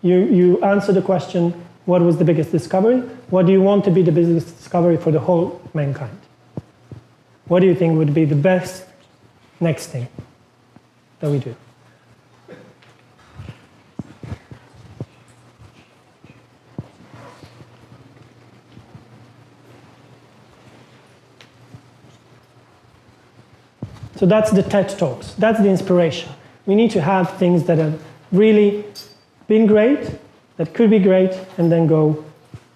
you answer the question, what was the biggest discovery? What do you want to be the biggest discovery for the whole mankind? What do you think would be the best next thing that we do? So that's the TED Talks. That's the inspiration. We need to have things that have really been great, that could be great, and then go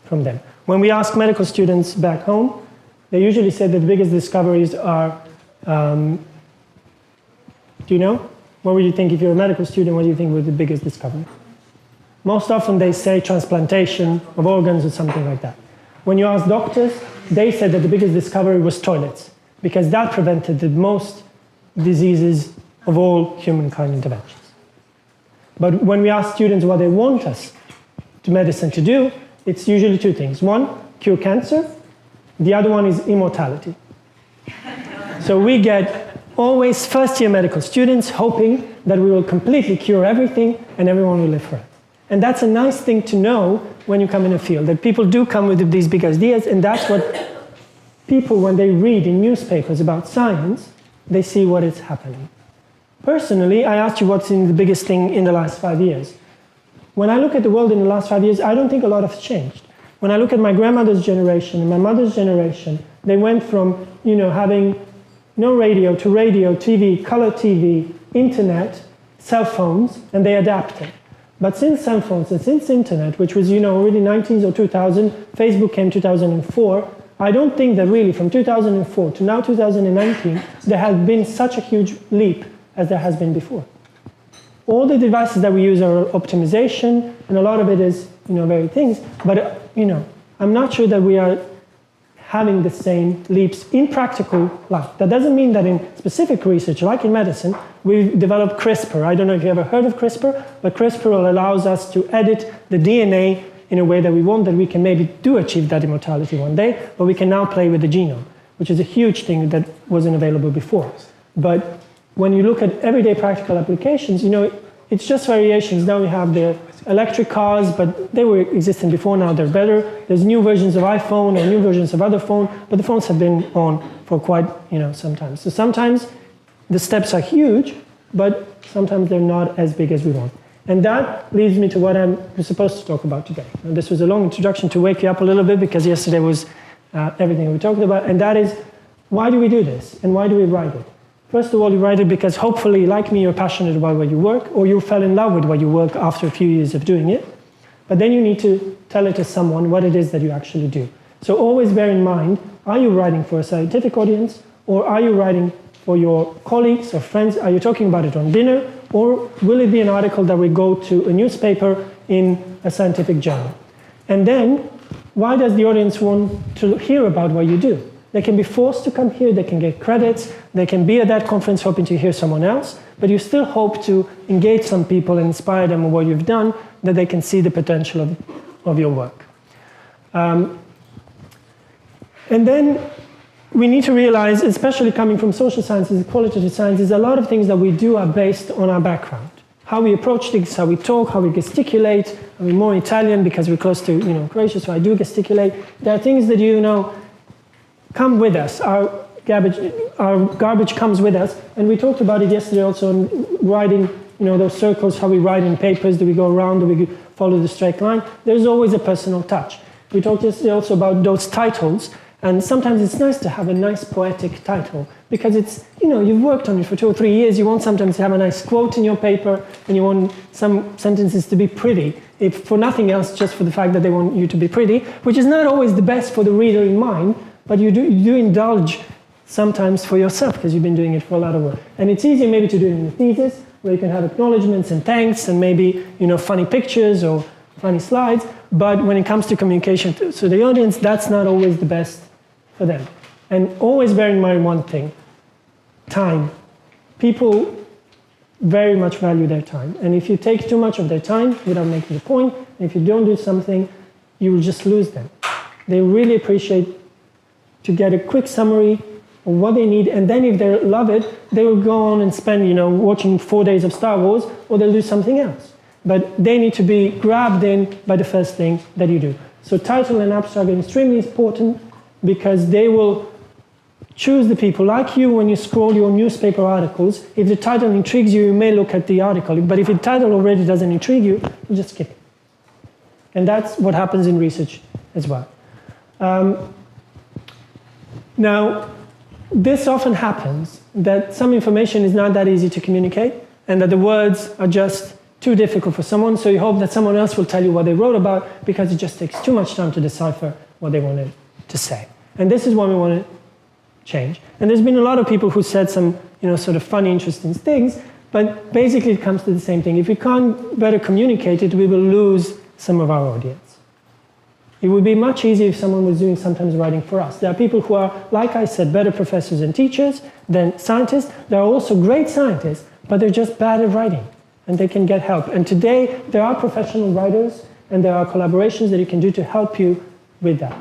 from them. When we ask medical students back home, they usually say that the biggest discoveries are, do you know? What would you think if you're a medical student, what do you think was the biggest discovery? Most often they say transplantation of organs or something like that. When you ask doctors, they said that the biggest discovery was toilets, because that prevented the most diseases of all humankind interventions. But when we ask students what they want us to medicine to do, it's usually 2 things. 1, cure cancer. The other one is immortality. So we get always first-year medical students hoping that we will completely cure everything and everyone will live forever. And that's a nice thing to know when you come in a field, that people do come with these big ideas, and that's what people, when they read in newspapers about science, they see what is happening. Personally, I asked you what's in the biggest thing in the last 5 years. When I look at the world in the last 5 years, I don't think a lot has changed. When I look at my grandmother's generation and my mother's generation, they went from, having no radio to radio, TV, color TV, internet, cell phones, and they adapted. But since cell phones and since internet, which was, already 19s or 2000, Facebook came 2004, I don't think that really from 2004 to now 2019, there has been such a huge leap as there has been before. All the devices that we use are optimization, and a lot of it is, very things, but, I'm not sure that we are having the same leaps in practical life. That doesn't mean that in specific research, like in medicine, we've developed CRISPR. I don't know if you ever heard of CRISPR, but CRISPR allows us to edit the DNA in a way that we want, that we can maybe do achieve that immortality one day, but we can now play with the genome, which is a huge thing that wasn't available before. But when you look at everyday practical applications, it's just variations. Now we have the electric cars, but they were existing before, now they're better. There's new versions of iPhone or new versions of other phone, but the phones have been on for quite, some time. So sometimes the steps are huge, but sometimes they're not as big as we want. And that leads me to what I'm supposed to talk about today. And this was a long introduction to wake you up a little bit, because yesterday was everything we talked about, and that is, why do we do this, and why do we write it? First of all, you write it because hopefully, like me, you're passionate about what you work, or you fell in love with what you work after a few years of doing it. But then you need to tell it to someone what it is that you actually do. So always bear in mind, are you writing for a scientific audience, or are you writing for your colleagues or friends? Are you talking about it on dinner, or will it be an article that will go to a newspaper in a scientific journal? And then, why does the audience want to hear about what you do? They can be forced to come here, they can get credits, they can be at that conference hoping to hear someone else, but you still hope to engage some people and inspire them with what you've done, that they can see the potential of your work. And then we need to realize, especially coming from social sciences, qualitative sciences, a lot of things that we do are based on our background. How we approach things, how we talk, how we gesticulate. I'm more Italian because we're close to Croatia, so I do gesticulate. There are things that come with us. Our garbage comes with us, and we talked about it yesterday also in writing, those circles, how we write in papers, do we go around, do we follow the straight line? There's always a personal touch. We talked yesterday also about those titles, and sometimes it's nice to have a nice poetic title, because it's, you've worked on it for 2 or 3 years, you want sometimes to have a nice quote in your paper, and you want some sentences to be pretty, if for nothing else, just for the fact that they want you to be pretty, which is not always the best for the reader in mind, but you do indulge sometimes for yourself, because you've been doing it for a lot of work. And it's easier maybe to do it in a thesis, where you can have acknowledgements and thanks, and maybe, funny pictures or funny slides, but when it comes to communication to the audience, that's not always the best for them. And always bear in mind one thing, time. People very much value their time. And if you take too much of their time without making a point, and if you don't do something, you will just lose them. They really appreciate to get a quick summary of what they need, and then if they love it, they will go on and spend, watching 4 days of Star Wars, or they'll do something else. But they need to be grabbed in by the first thing that you do. So title and abstract are extremely important, because they will choose the people. Like you, when you scroll your newspaper articles, if the title intrigues you, you may look at the article, but if the title already doesn't intrigue you, you just skip it. And that's what happens in research as well. Now, this often happens, that some information is not that easy to communicate, and that the words are just too difficult for someone, so you hope that someone else will tell you what they wrote about, because it just takes too much time to decipher what they wanted to say. And this is what we want to change. And there's been a lot of people who said some, sort of funny, interesting things, but basically it comes to the same thing. If we can't better communicate it, we will lose some of our audience. It would be much easier if someone was doing sometimes writing for us. There are people who are, like I said, better professors and teachers than scientists. There are also great scientists, but they're just bad at writing, and they can get help. And today, there are professional writers, and there are collaborations that you can do to help you with that.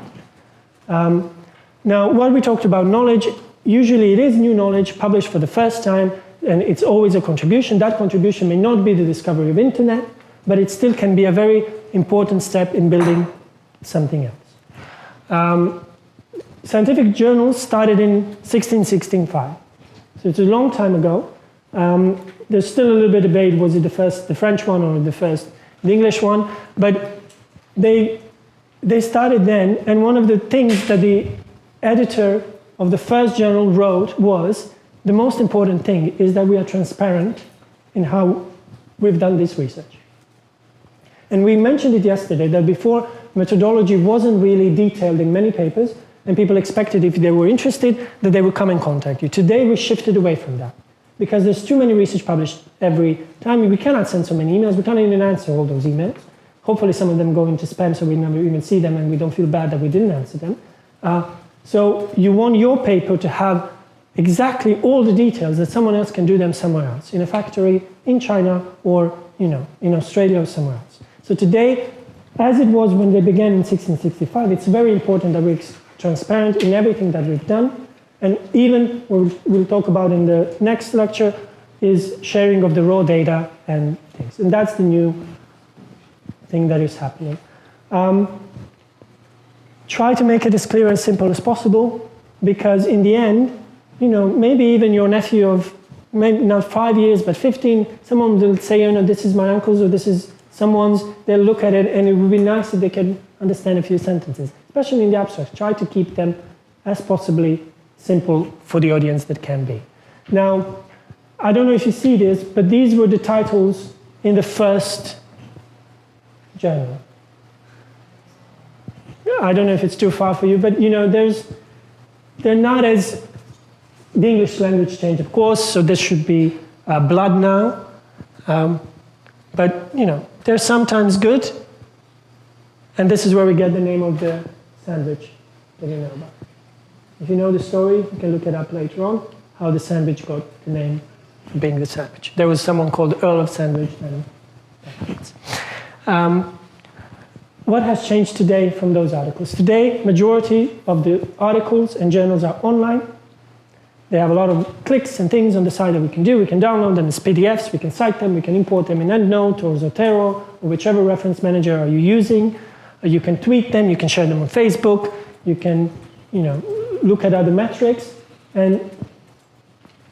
Now, what we talked about knowledge, usually it is new knowledge published for the first time, and it's always a contribution. That contribution may not be the discovery of internet, but it still can be a very important step in building something else. Scientific journals started in 1665, so it's a long time ago. There's still a little bit of debate, was it the French one or the English one, but they started then, and one of the things that the editor of the first journal wrote was, the most important thing is that we are transparent in how we've done this research. And we mentioned it yesterday, that before, methodology wasn't really detailed in many papers, and people expected, if they were interested, that they would come and contact you. Today, we shifted away from that, because there's too many research published every time. We cannot send so many emails, we can't even answer all those emails. Hopefully some of them go into spam, so we never even see them, and we don't feel bad that we didn't answer them. So you want your paper to have exactly all the details that someone else can do them somewhere else, in a factory, in China, or in Australia or somewhere else. So today, as it was when they began in 1665, it's very important that we're transparent in everything that we've done. And even, we'll talk about in the next lecture, is sharing of the raw data and things. And that's the new thing that is happening. Try to make it as clear and simple as possible, because in the end, maybe even your nephew of maybe not 5 years, but 15, someone will say, this is my uncle's or this is someone's, they'll look at it, and it would be nice if they can understand a few sentences, especially in the abstract. Try to keep them as possibly simple for the audience that can be. Now, I don't know if you see this, but these were the titles in the first journal. I don't know if it's too far for you, but they're not as, the English language changed, of course, so this should be blood now. But, they're sometimes good, and this is where we get the name of the sandwich that you know about. If you know the story, you can look it up later on, how the sandwich got the name for being the sandwich. There was someone called Earl of Sandwich. What has changed today from those articles? Today, majority of the articles and journals are online. They have a lot of clicks and things on the side that we can do. We can download them as PDFs, we can cite them, we can import them in EndNote or Zotero or whichever reference manager are you using. You can tweet them, you can share them on Facebook, you can look at other metrics, and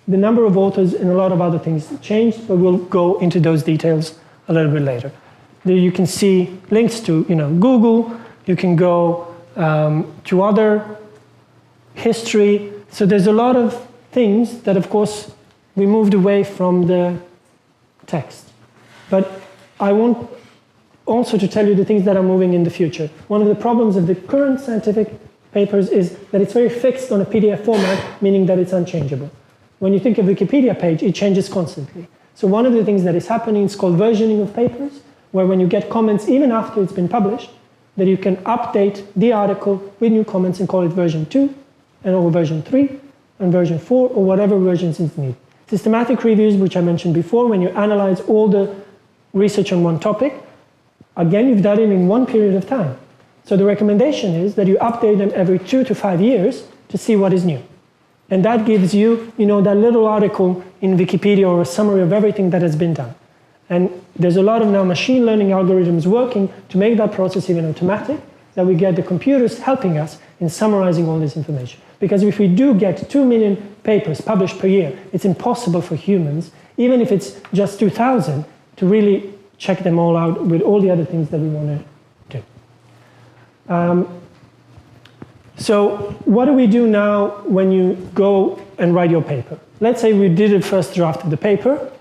the number of authors and a lot of other things changed, but we'll go into those details a little bit later. There you can see links to Google, you can go to other history. So there's a lot of things that, of course, we moved away from the text. But I want also to tell you the things that are moving in the future. One of the problems of the current scientific papers is that it's very fixed on a PDF format, meaning that it's unchangeable. When you think of a Wikipedia page, it changes constantly. So one of the things that is happening is called versioning of papers, where when you get comments even after it's been published, that you can update the article with new comments and call it version 2, or version 3, and version 4, or whatever versions is needed. Systematic reviews, which I mentioned before, when you analyze all the research on one topic, again, you've done it in one period of time. So the recommendation is that you update them every 2 to 5 years to see what is new. And that gives you, that little article in Wikipedia or a summary of everything that has been done. And there's a lot of now machine learning algorithms working to make that process even automatic, that we get the computers helping us in summarizing all this information. Because if we do get 2 million papers published per year, it's impossible for humans, even if it's just 2,000, to really check them all out with all the other things that we want to do. So what do we do now when you go and write your paper? Let's say we did a first draft of the paper,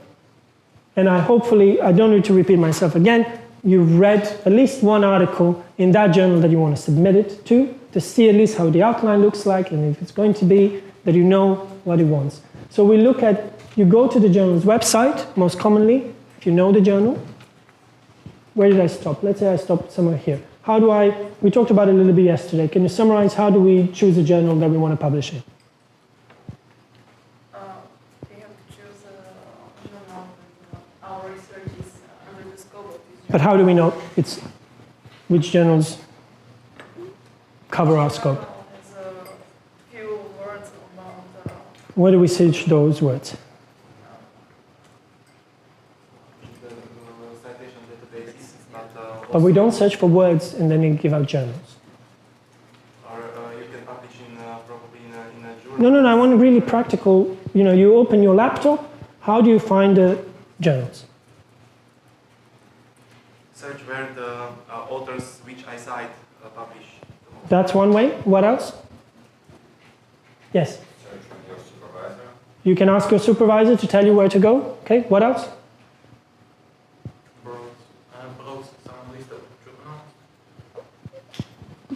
and I don't need to repeat myself again, you've read at least one article in that journal that you want to submit it to see at least how the outline looks like, and if it's going to be, that you know what it wants. So we look at, you go to the journal's website, most commonly, if you know the journal. Where did I stop? Let's say I stopped somewhere here. We talked about it a little bit yesterday. Can you summarize how do we choose a journal that we want to publish in?
We have to choose a journal with our research is under the scope of this journal.
But how do we know which journals cover our scope?
There's a few words about...
Where do we search those words? But we don't search for words and then give out journals.
Or you can publish probably in a journal.
No, I want really practical. You open your laptop, how do you find the journals?
Search where the authors which I cite publish.
That's one way. What else? Yes?
Search with your supervisor.
You can ask your supervisor to tell you where to go. Okay, what else?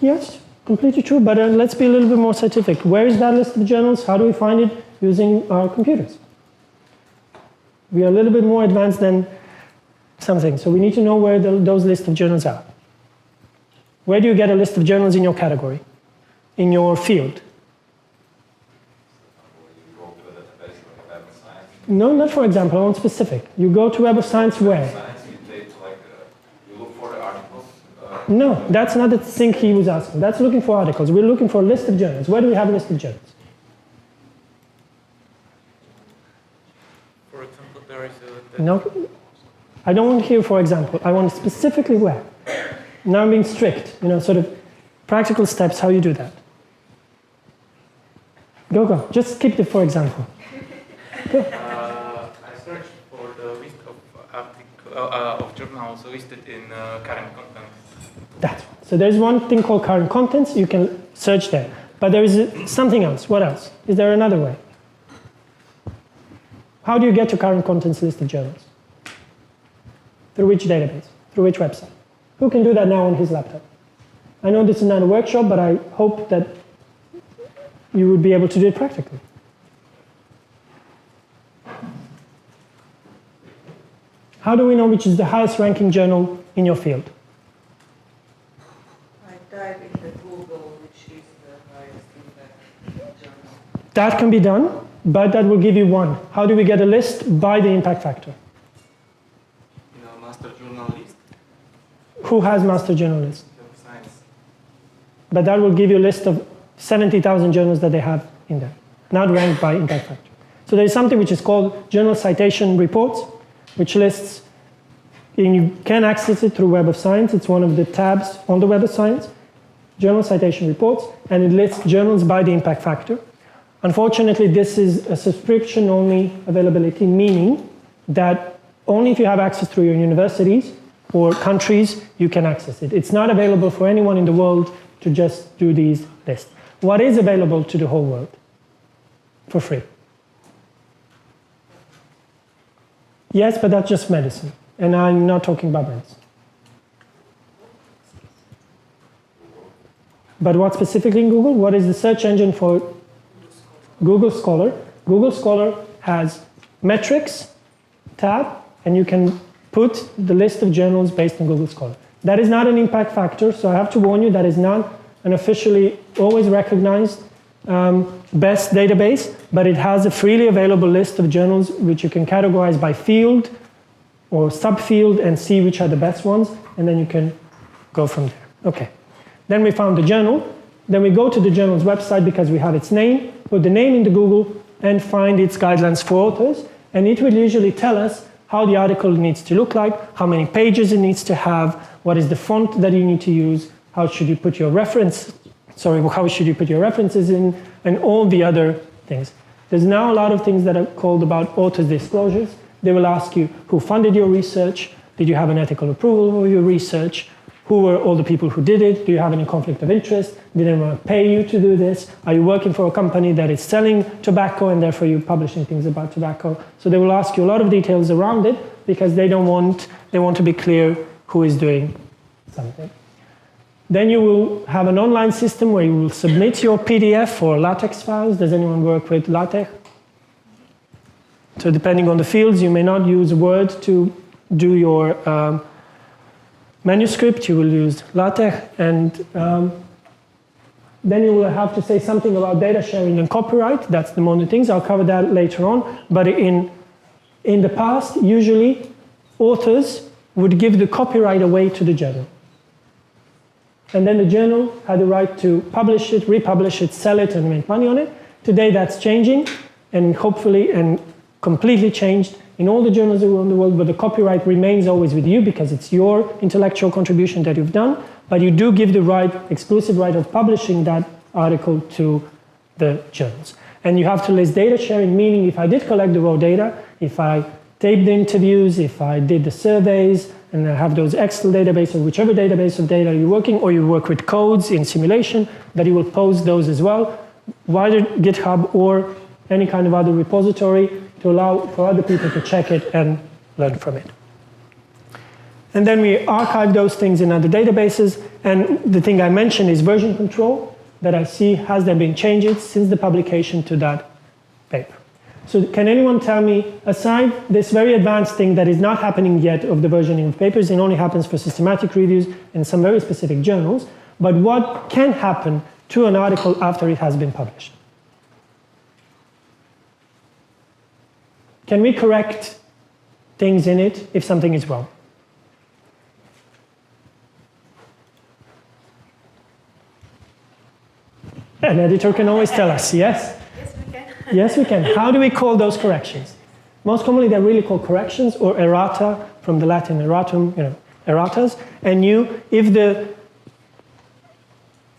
Yes, completely true, but let's be a little bit more scientific. Where is that list of journals? How do we find it using our computers? We are a little bit more advanced than something, so we need to know where those lists of journals are. Where do you get a list of journals in your category, in your field?
You go to a database like Web of Science.
No, not for example, I want specific. You go to Web of Science where?
You look for the articles.
No, that's not the thing he was asking. That's looking for articles. We're looking for a list of journals. Where do we have a list of journals?
For example, there is
No, I don't want to hear for example. I want specifically where. Now I'm being strict, sort of practical steps, how you do that. Go. Just keep the for example. Go.
I searched for the list of journals listed in current content.
That's one. So there's one thing called current contents. You can search there. But there is something else. What else? Is there another way? How do you get to current contents list of journals? Through which database? Through which website? Who can do that now on his laptop? I know this is not a workshop, but I hope that you would be able to do it practically. How do we know which is the highest ranking journal in your field?
I type in the Google which which is the highest impact journal?
That can be done, but that will give you one. How do we get a list? By the impact factor.
In a master journal list
Who has master journal list?
of science.
But that will give you a list of 70,000 journals that they have in there, not ranked by impact factor. So there is something which is called journal citation reports, which lists, and you can access it through Web of Science. It's one of the tabs on the Web of Science, journal citation reports, and it lists journals by the impact factor. Unfortunately, this is a subscription-only availability, meaning that only if you have access through your universities or countries, you can access it. It's not available for anyone in the world to just do these lists. What is available to the whole world? For free. Yes, but that's just medicine. And I'm not talking about medicine. But what specifically in Google? What is the search engine for Google Scholar? Google Scholar has metrics tab, and you can put the list of journals based on Google Scholar. That is not an impact factor, so I have to warn you, that is not an officially always recognized best database, but it has a freely available list of journals which you can categorize by field or subfield and see which are the best ones, and then you can go from there. Okay. Then we found the journal. Then we go to the journal's website because we have its name, put the name into Google, and find its guidelines for authors. And it will usually tell us how the article needs to look like, how many pages it needs to have, what is the font that you need to use, how should you put your how should you put your references in, and all the other things. There's now a lot of things that are called about authors' disclosures. They will ask you who funded your research, did you have an ethical approval for your research, who were all the people who did it, do you have any conflict of interest, did anyone pay you to do this, are you working for a company that is selling tobacco and therefore you're publishing things about tobacco. So they will ask you a lot of details around it because they want to be clear who is doing something. Then you will have an online system where you will submit your PDF or LaTeX files. Does anyone work with LaTeX? So depending on the fields, you may not use Word to do your manuscript, you will use LaTeX, and then you will have to say something about data sharing and copyright. That's the more things. I'll cover that later on. But in the past, usually authors would give the copyright away to the journal. And then the journal had the right to publish it, republish it, sell it, and make money on it. Today that's changing, and hopefully, and completely changed in all the journals around the world, but the copyright remains always with you because it's your intellectual contribution that you've done, but you do give the right, exclusive right of publishing that article to the journals. And you have to list data sharing, meaning if I did collect the raw data, if I taped the interviews, if I did the surveys, and I have those Excel database or whichever database of data you're working, or you work with codes in simulation, that you will post those as well, via GitHub or any kind of other repository to allow for other people to check it and learn from it. And then we archive those things in other databases, and the thing I mentioned is version control, that I see has there been changes since the publication to that paper. So can anyone tell me, aside this very advanced thing that is not happening yet of the versioning of papers, it only happens for systematic reviews and some very specific journals, but what can happen to an article after it has been published? Can we correct things in it if something is wrong? An editor can always tell us, yes?
Yes, we can.
Yes, we can. How do we call those corrections? Most commonly, they're really called corrections or errata, from the Latin erratum, erratas. And if the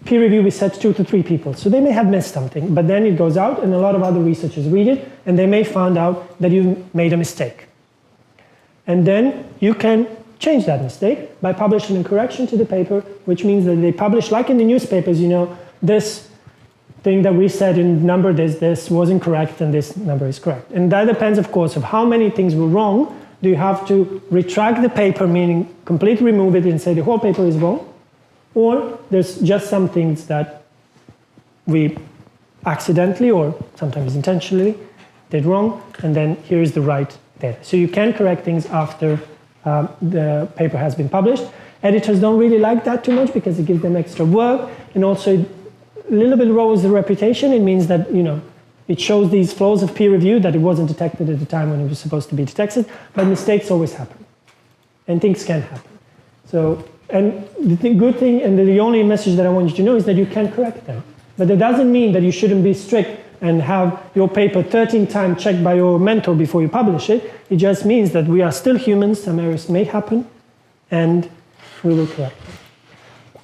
peer review is set 2 to 3 people, so they may have missed something, but then it goes out and a lot of other researchers read it, and they may find out that you made a mistake. And then you can change that mistake by publishing a correction to the paper, which means that they publish, like in the newspapers, this thing that we said in number this was incorrect and this number is correct. And that depends, of course, of how many things were wrong. Do you have to retract the paper, meaning completely remove it and say the whole paper is wrong? Or there's just some things that we accidentally or sometimes intentionally did wrong, and then here's the right data. So you can correct things after the paper has been published. Editors don't really like that too much because it gives them extra work, and also little bit lowers the reputation. It means that, it shows these flaws of peer review that it wasn't detected at the time when it was supposed to be detected, but mistakes always happen, and things can happen. So, and the good thing, and the only message that I want you to know is that you can correct them. But that doesn't mean that you shouldn't be strict and have your paper 13 times checked by your mentor before you publish it. It just means that we are still humans, some errors may happen, and we will correct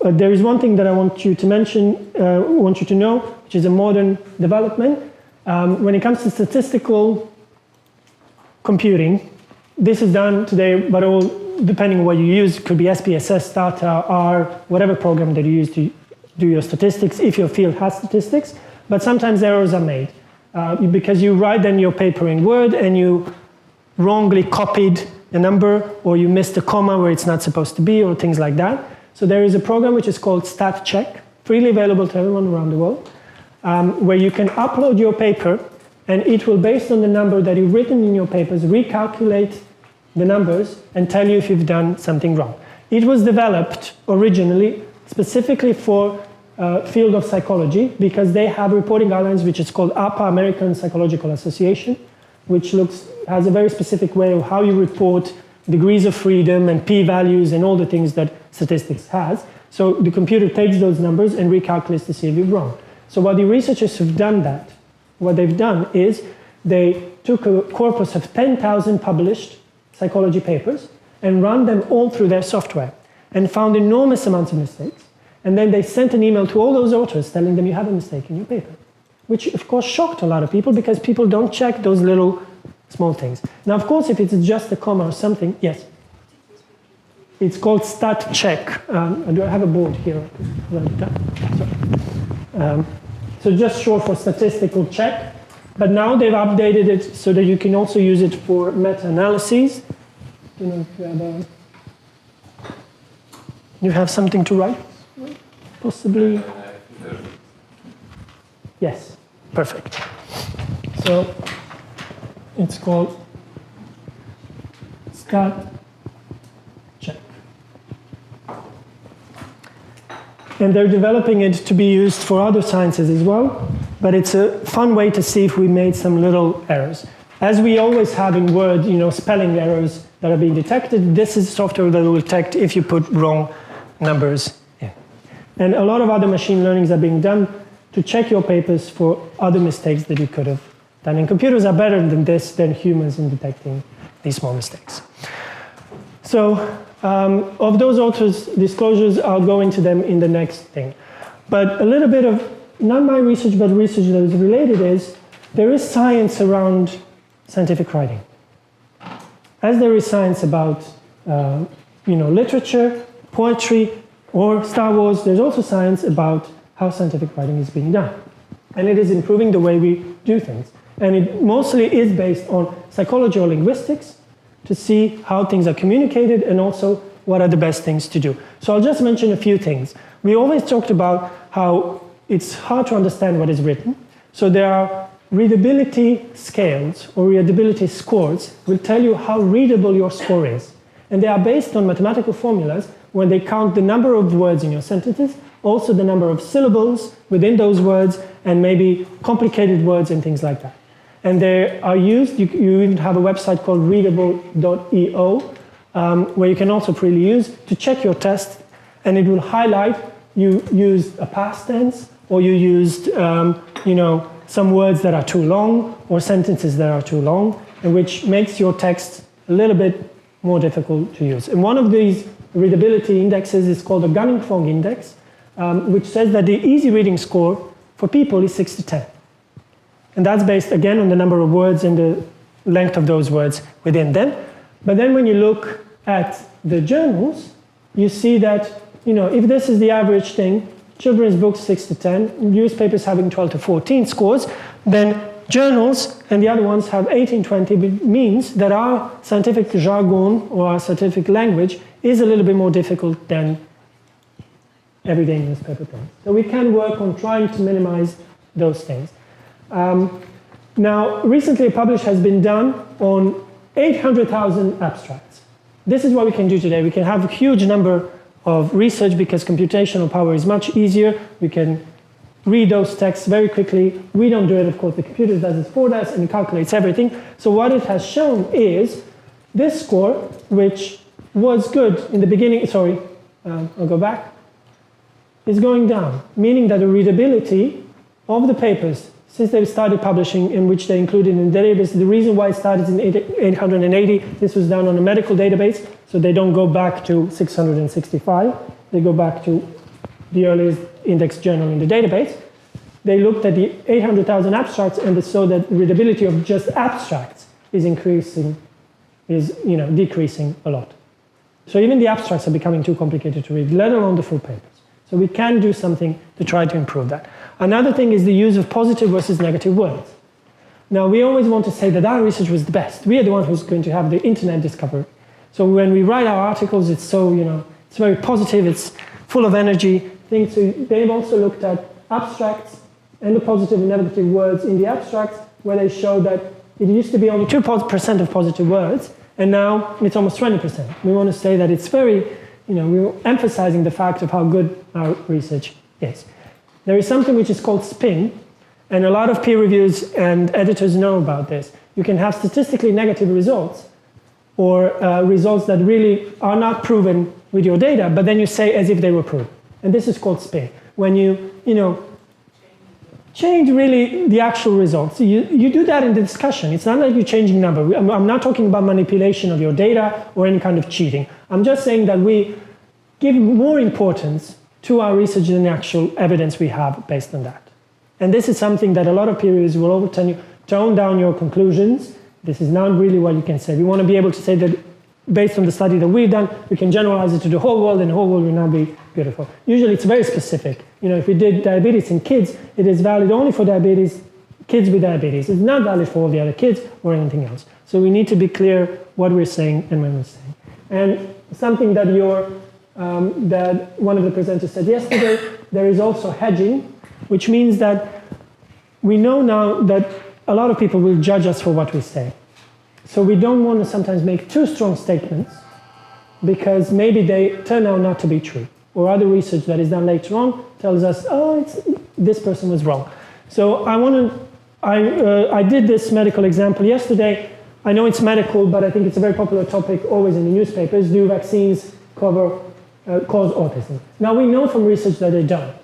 them. There is one thing that I want you to mention, want you to know, which is a modern development. When it comes to statistical computing, this is done today, but all depending on what you use, it could be SPSS, Stata, R, whatever program that you use to do your statistics, if your field has statistics. But sometimes errors are made because you write then your paper in Word and you wrongly copied a number, or you missed a comma where it's not supposed to be, or things like that. So there is a program which is called StatCheck, freely available to everyone around the world, where you can upload your paper, and it will, based on the number that you've written in your papers, recalculate the numbers and tell you if you've done something wrong. It was developed originally specifically for field of psychology, because they have reporting guidelines which is called APA, American Psychological Association, which has a very specific way of how you report degrees of freedom and p-values and all the things that statistics has. So the computer takes those numbers and recalculates to see if you're wrong. So what the researchers have done what they've done is they took a corpus of 10,000 published psychology papers and run them all through their software and found enormous amounts of mistakes. And then they sent an email to all those authors telling them you have a mistake in your paper, which of course shocked a lot of people because people don't check those little small things. Now, of course, if it's just a comma or something, yes. It's called StatCheck. Do I have a board here? So just short for statistical check. But now they've updated it so that you can also use it for meta-analyses. You have something to write? Possibly? Yes, perfect. So it's called StatCheck. And they're developing it to be used for other sciences as well, but it's a fun way to see if we made some little errors. As we always have in Word, spelling errors that are being detected, this is software that will detect if you put wrong numbers in. And a lot of other machine learnings are being done to check your papers for other mistakes that you could have done. And computers are better than humans in detecting these small mistakes. So of those authors' disclosures, I'll go into them in the next thing. But a little bit of, not my research, but research that is related is, there is science around scientific writing. As there is science about literature, poetry, or Star Wars, there's also science about how scientific writing is being done. And it is improving the way we do things. And it mostly is based on psychology or linguistics to see how things are communicated and also what are the best things to do. So I'll just mention a few things. We always talked about how it's hard to understand what is written. So there are readability scales or readability scores will tell you how readable your score is. And they are based on mathematical formulas when they count the number of words in your sentences, also the number of syllables within those words, and maybe complicated words and things like that. And they are used, you even have a website called readable.io, where you can also freely use to check your test, and it will highlight you used a past tense, or you used some words that are too long, or sentences that are too long, and which makes your text a little bit more difficult to use. And one of these readability indexes is called the Gunning-Fong index, which says that the easy reading score for people is 6 to 10. And that's based, again, on the number of words and the length of those words within them. But then when you look at the journals, you see that, if this is the average thing, children's books 6 to 10, newspapers having 12 to 14 scores, then journals and the other ones have 18, 20, means that our scientific jargon or our scientific language is a little bit more difficult than everyday newspaper things. So we can work on trying to minimize those things. Now, recently a publish has been done on 800,000 abstracts. This is what we can do today. We can have a huge number of research because computational power is much easier. We can read those texts very quickly. We don't do it, of course, the computer does it for us and it calculates everything. So what it has shown is this score, which was good in the beginning, sorry, I'll go back, is going down, meaning that the readability of the papers, since they've started publishing, in which they included in the database, the reason why it started in 880, this was done on a medical database, so they don't go back to 665, they go back to the earliest index journal in the database. They looked at the 800,000 abstracts and they saw that readability of just abstracts is increasing, decreasing a lot. So even the abstracts are becoming too complicated to read, let alone the full papers. So we can do something to try to improve that. Another thing is the use of positive versus negative words. Now, we always want to say that our research was the best. We are the one who's going to have the internet discovery. So when we write our articles, it's so, it's very positive, it's full of energy. So they've also looked at abstracts and the positive and negative words in the abstracts, where they show that it used to be only 2% of positive words, and now it's almost 20%. We want to say that it's very, we're emphasizing the fact of how good our research is. There is something which is called spin, and a lot of peer reviews and editors know about this. You can have statistically negative results, or results that really are not proven with your data, but then you say as if they were proven. And this is called spin. When you change really the actual results. You do that in the discussion. It's not like you're changing number. I'm not talking about manipulation of your data or any kind of cheating. I'm just saying that we give more importance to our research than the actual evidence we have based on that. And this is something that a lot of peer reviewers will always tell you, tone down your conclusions. This is not really what you can say. We want to be able to say that based on the study that we've done, we can generalize it to the whole world, and the whole world will not be beautiful. Usually it's very specific. If we did diabetes in kids, it is valid only for kids with diabetes. It's not valid for all the other kids or anything else. So we need to be clear what we're saying and when we're saying. And something that that one of the presenters said yesterday, there is also hedging, which means that we know now that a lot of people will judge us for what we say. So we don't want to sometimes make too strong statements because maybe they turn out not to be true. Or other research that is done later on tells us, oh, this person was wrong. So I did this medical example yesterday. I know it's medical, but I think it's a very popular topic always in the newspapers. Do vaccines cause autism? Now we know from research that they don't.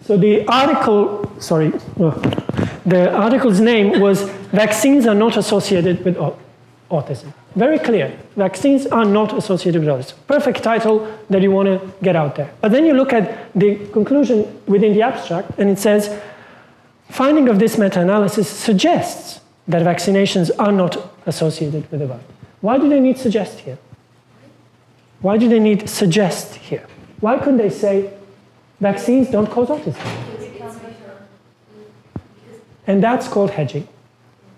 So the article's name was Vaccines Are Not Associated with Autism. Very clear. Vaccines are not associated with autism. Perfect title that you want to get out there. But then you look at the conclusion within the abstract, and it says, finding of this meta-analysis suggests that vaccinations are not associated with the virus. Why do they need suggest here? Why do they need suggest here? Why couldn't they say vaccines don't cause autism? And that's called hedging.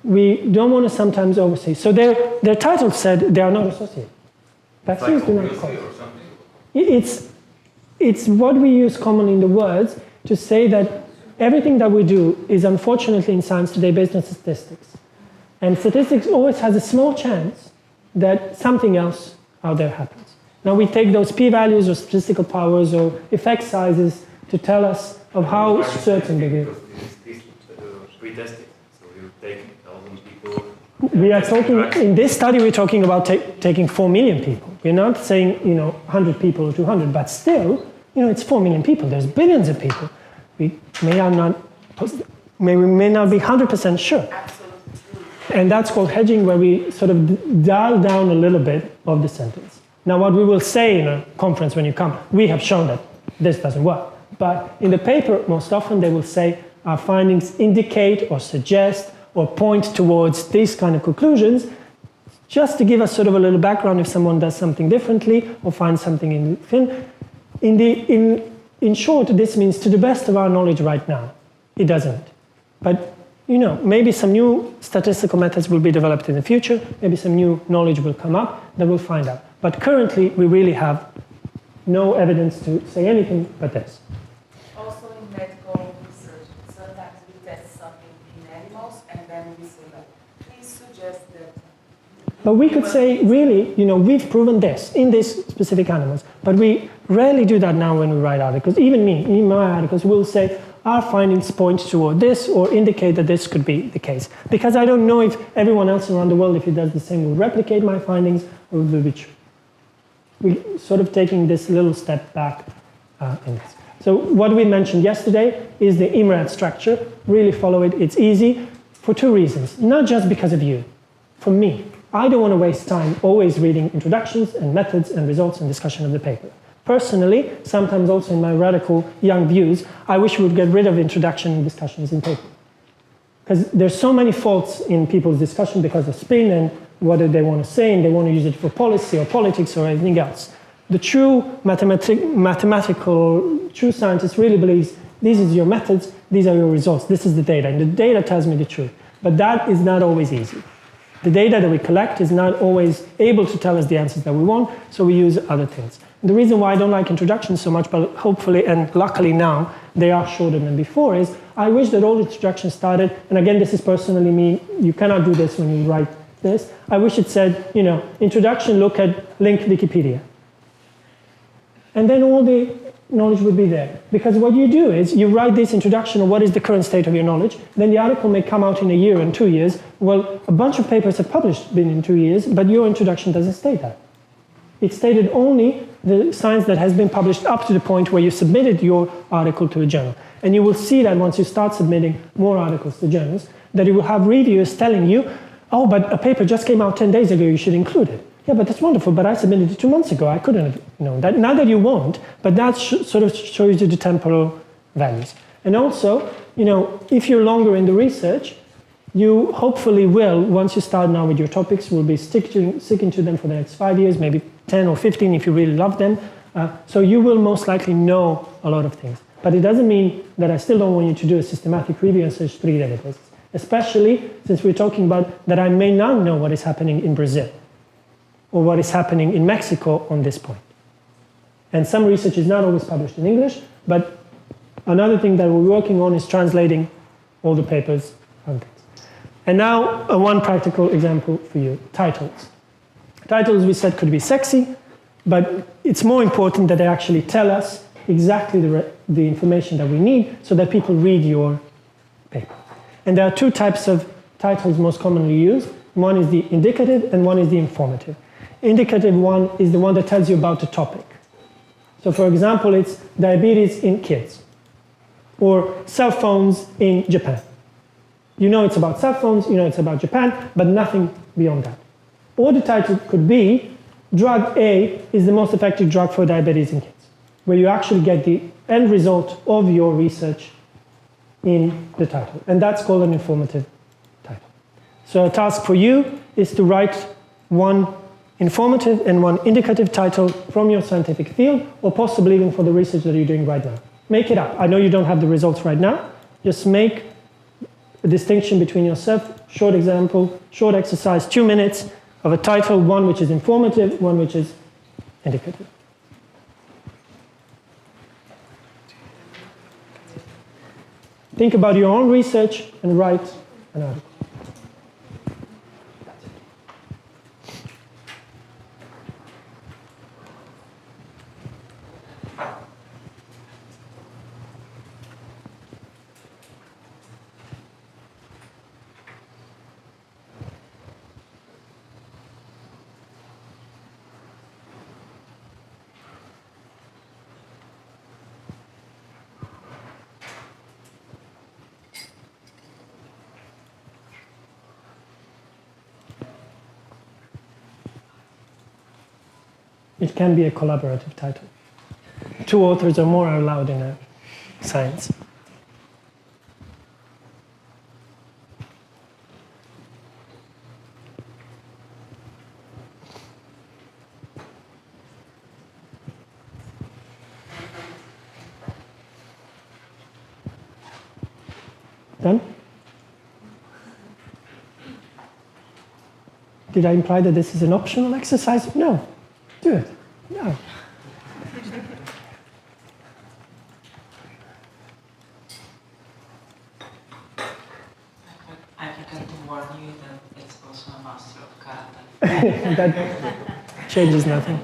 We don't want to sometimes oversee. So their title said they are not associated. Vaccines do not cause. It's what we use commonly in the words to say that everything that we do is unfortunately in science today based on statistics. And statistics always has a small chance that something else out there happens. Now we take those p-values or statistical powers or effect sizes to tell us of how certain they are.
Pre-tested, so you take 1,000 people.
We are talking, in this study we're talking about taking 4 million people. We're not saying, 100 people or 200, but still, it's 4 million people. There's billions of people. We may not be 100% sure. And that's called hedging, where we sort of dial down a little bit of the sentence. Now, what we will say in a conference when you come, we have shown that this doesn't work. But in the paper, most often they will say, our findings indicate or suggest or point towards these kind of conclusions, just to give us sort of a little background if someone does something differently or finds something in the film. In short, this means to the best of our knowledge right now, it doesn't. But, maybe some new statistical methods will be developed in the future, maybe some new knowledge will come up that we'll find out. But currently, we really have no evidence to say anything but this.
Also in medical research, sometimes we test something in animals and then we say that, please suggest that.
But we could say, really, we've proven this in these specific animals. But we rarely do that now when we write articles. Even me, in my articles, will say, our findings point toward this or indicate that this could be the case. Because I don't know if everyone else around the world, if it does the same, will replicate my findings or will be true. We're sort of taking this little step back in this. So what we mentioned yesterday is the IMRAD structure. Really follow it. It's easy for two reasons. Not just because of you. For me, I don't want to waste time always reading introductions and methods and results and discussion of the paper. Personally, sometimes also in my radical young views, I wish we would get rid of introduction and discussions in paper. Because there's so many faults in people's discussion because of spin and what do they want to say, and they want to use it for policy or politics or anything else. The true mathematical, true scientist really believes these are your methods, these are your results, this is the data, and the data tells me the truth. But that is not always easy. The data that we collect is not always able to tell us the answers that we want, so we use other things. And the reason why I don't like introductions so much, but hopefully and luckily now they are shorter than before, is I wish that all introductions started, and again this is personally me, you cannot do this when you write this, I wish it said, you know, introduction, look at link Wikipedia. And then all the knowledge would be there. Because what you do is you write this introduction of what is the current state of your knowledge, then the article may come out in a year and 2 years. Well, a bunch of papers have been in 2 years, but your introduction doesn't state that. It stated only the science that has been published up to the point where you submitted your article to a journal. And you will see that once you start submitting more articles to journals, that you will have reviewers telling you, oh, but a paper just came out 10 days ago, you should include it. Yeah, but that's wonderful, but I submitted it 2 months ago. I couldn't have known that. Not that you won't, but that sort of shows you the temporal values. And also, you know, if you're longer in the research, you hopefully will, once you start now with your topics, will be sticking to them for the next 5 years, maybe 10 or 15 if you really love them. So you will most likely know a lot of things. But it doesn't mean that I still don't want you to do a systematic review and search 3 databases, especially since we're talking about that I may not know what is happening in Brazil or what is happening in Mexico on this point. And some research is not always published in English, but another thing that we're working on is translating all the papers on things. And now, one practical example for you, titles. Titles, we said, could be sexy, but it's more important that they actually tell us exactly the information that we need so that people read your paper. And there are 2 types of titles most commonly used. One is the indicative and one is the informative. Indicative one is the one that tells you about the topic. So for example, it's diabetes in kids or cell phones in Japan. You know it's about cell phones, you know it's about Japan, but nothing beyond that. Or the title could be drug A is the most effective drug for diabetes in kids, where you actually get the end result of your research in the title. And that's called an informative title. So a task for you is to write one informative and one indicative title from your scientific field, or possibly even for the research that you're doing right now. Make it up. I know you don't have the results right now. Just make a distinction between yourself, short example, short exercise, 2 minutes of a title, one which is informative, one which is indicative. Think about your own research and write an article. It can be a collaborative title. 2 authors or more are allowed in a science. Done? Did I imply that this is an optional exercise? No. Do it. No.
I forgot to warn you that it's also a master of karate.
That changes nothing.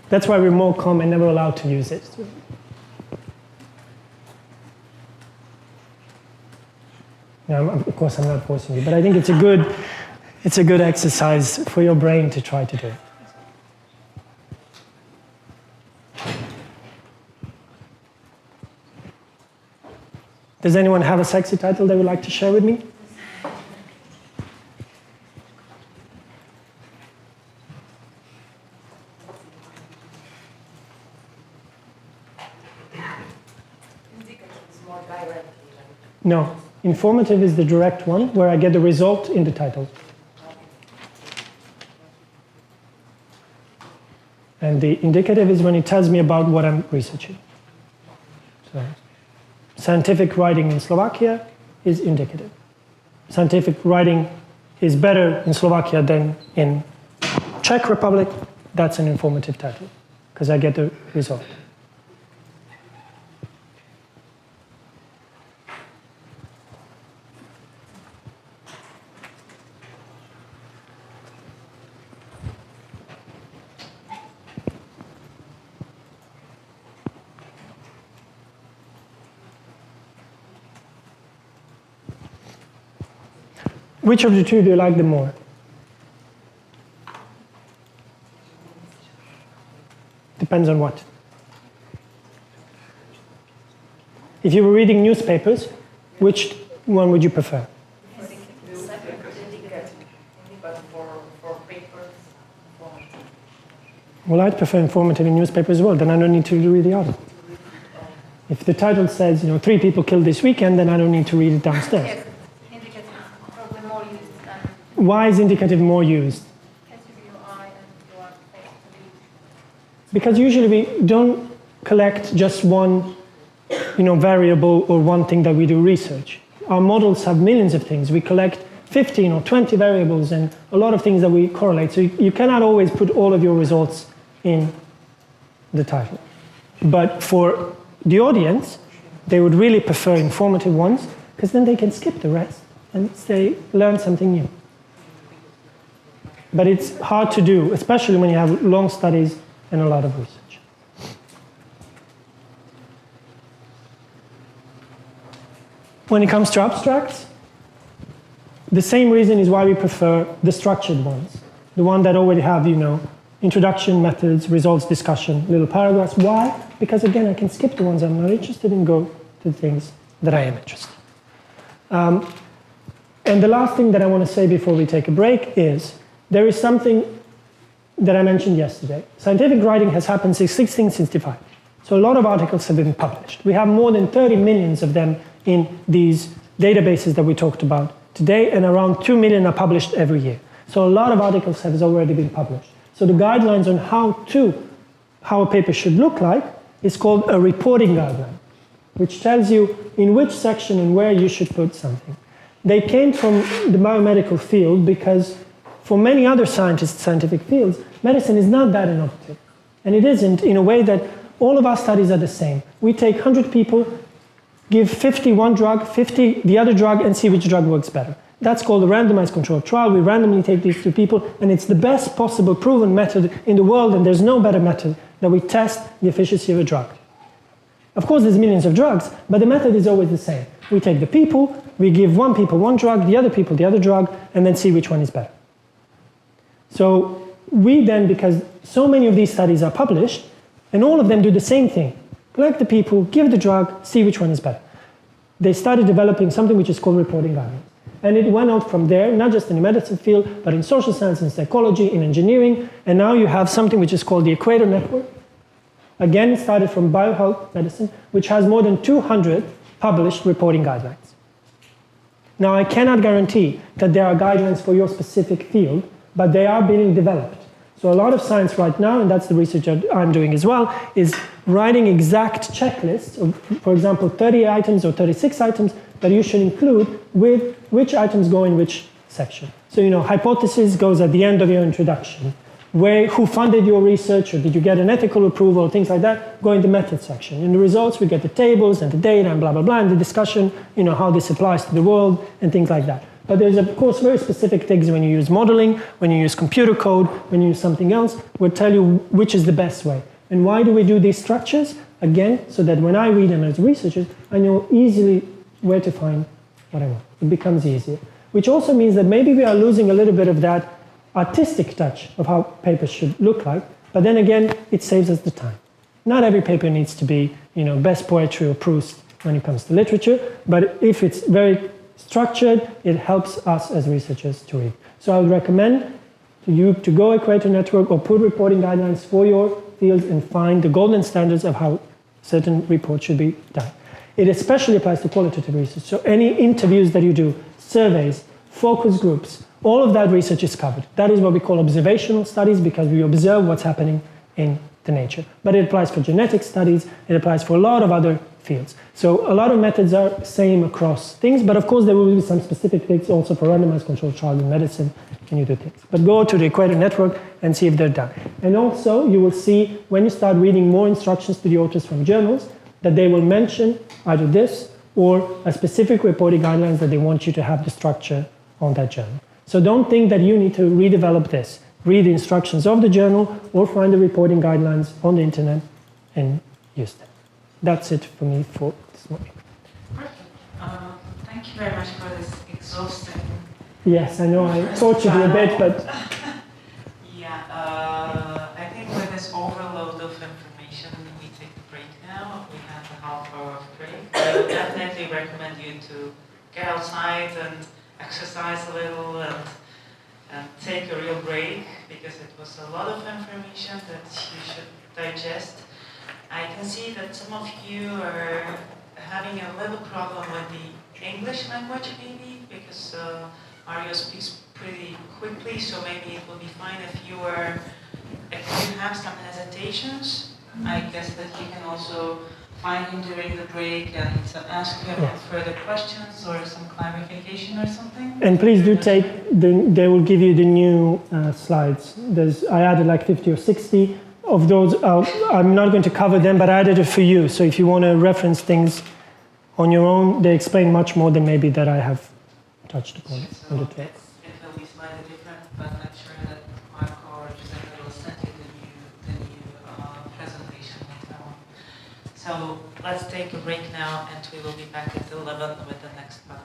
That's why we're more calm and never allowed to use it. Of course, I'm not forcing you, but I think it's a good exercise for your brain to try to do it. Does anyone have a sexy title they would like to share with me? No, informative is the direct one, where I get the result in the title. And the indicative is when it tells me about what I'm researching. So, scientific writing in Slovakia is indicative. Scientific writing is better in Slovakia than in Czech Republic. That's an informative title, because I get the result. Which of the two do you like the more? Depends on what. If you were reading newspapers, which one would you prefer? Well, I'd prefer informative in newspapers as well, then I don't need to read the article. If the title says, 3 people killed this weekend, then I don't need to read it downstairs. Why is indicative more used? Because usually we don't collect just one variable or one thing that we do research. Our models have millions of things. We collect 15 or 20 variables and a lot of things that we correlate. So you cannot always put all of your results in the title. But for the audience, they would really prefer informative ones because then they can skip the rest and they learn something new. But it's hard to do, especially when you have long studies and a lot of research. When it comes to abstracts, the same reason is why we prefer the structured ones. The one that already have, introduction, methods, results, discussion, little paragraphs. Why? Because again, I can skip the ones I'm not interested in, go to the things that I am interested in. And the last thing that I want to say before we take a break is, there is something that I mentioned yesterday. Scientific writing has happened since 1665. So a lot of articles have been published. We have more than 30 million of them in these databases that we talked about today, and around 2 million are published every year. So a lot of articles have already been published. So the guidelines on how a paper should look like is called a reporting guideline, which tells you in which section and where you should put something. They came from the biomedical field because for many other scientific fields, medicine is not that innovative. And it isn't in a way that all of our studies are the same. We take 100 people, give 50 one drug, 50 the other drug, and see which drug works better. That's called a randomized controlled trial. We randomly take these 2 people, and it's the best possible proven method in the world, and there's no better method that we test the efficacy of a drug. Of course, there's millions of drugs, but the method is always the same. We take the people, we give one people one drug, the other people the other drug, and then see which one is better. So we then, because so many of these studies are published, and all of them do the same thing. Collect the people, give the drug, see which one is better. They started developing something which is called reporting guidelines. And it went out from there, not just in the medicine field, but in social science, in psychology, in engineering. And now you have something which is called the Equator Network. Again, it started from biohealth medicine, which has more than 200 published reporting guidelines. Now, I cannot guarantee that there are guidelines for your specific field, but they are being developed. So a lot of science right now, and that's the research that I'm doing as well, is writing exact checklists of, for example, 30 items or 36 items that you should include with which items go in which section. So, hypothesis goes at the end of your introduction. Who funded your research, or did you get an ethical approval, things like that, go in the method section. In the results, we get the tables and the data and blah, blah, blah, and the discussion, how this applies to the world and things like that. But there's, of course, very specific things when you use modeling, when you use computer code, when you use something else, we'll tell you which is the best way. And why do we do these structures? Again, so that when I read them as researchers, I know easily where to find whatever. It becomes easier. Which also means that maybe we are losing a little bit of that artistic touch of how papers should look like, but then again, it saves us the time. Not every paper needs to be, best poetry or Proust when it comes to literature, but if it's very structured, it helps us as researchers to read. So I would recommend to you to go Equator Network or put reporting guidelines for your fields and find the golden standards of how certain reports should be done. It especially applies to qualitative research. So any interviews that you do, surveys, focus groups, all of that research is covered. That is what we call observational studies because we observe what's happening in the nature. But it applies for genetic studies, it applies for a lot of other fields. So a lot of methods are same across things, but of course there will be some specific things also for randomized controlled trial in medicine when you do things. But go to the Equator Network and see if they're done. And also you will see when you start reading more instructions to the authors from journals that they will mention either this or a specific reporting guidelines that they want you to have the structure on that journal. So don't think that you need to redevelop this. Read the instructions of the journal or find the reporting guidelines on the internet and use them. That's it for me for this morning.
Perfect. Thank you very much for this exhausting.
Yes, I know I tortured you a bit, but...
Yeah, I think with this overload of information, we take a break now. We have a half-hour break. I would definitely recommend you to get outside and exercise a little and take a real break because it was a lot of information that you should digest. I can see that some of you are having a little problem with the English language maybe because Mario speaks pretty quickly, so maybe it will be fine if you have some hesitations. I guess that you can also find him during the break and ask him further questions or some clarification or something.
And please do take, they will give you the new slides. I added like 50 or 60 of those. I'm not going to cover them, but I added it for you. So if you want to reference things on your own, they explain much more than maybe that I have touched upon.
So it will be slightly different, but I'm sure that Marco or Giuseppe will send you the new presentation later on. So let's take a break now and we will be back at 11 with the next part.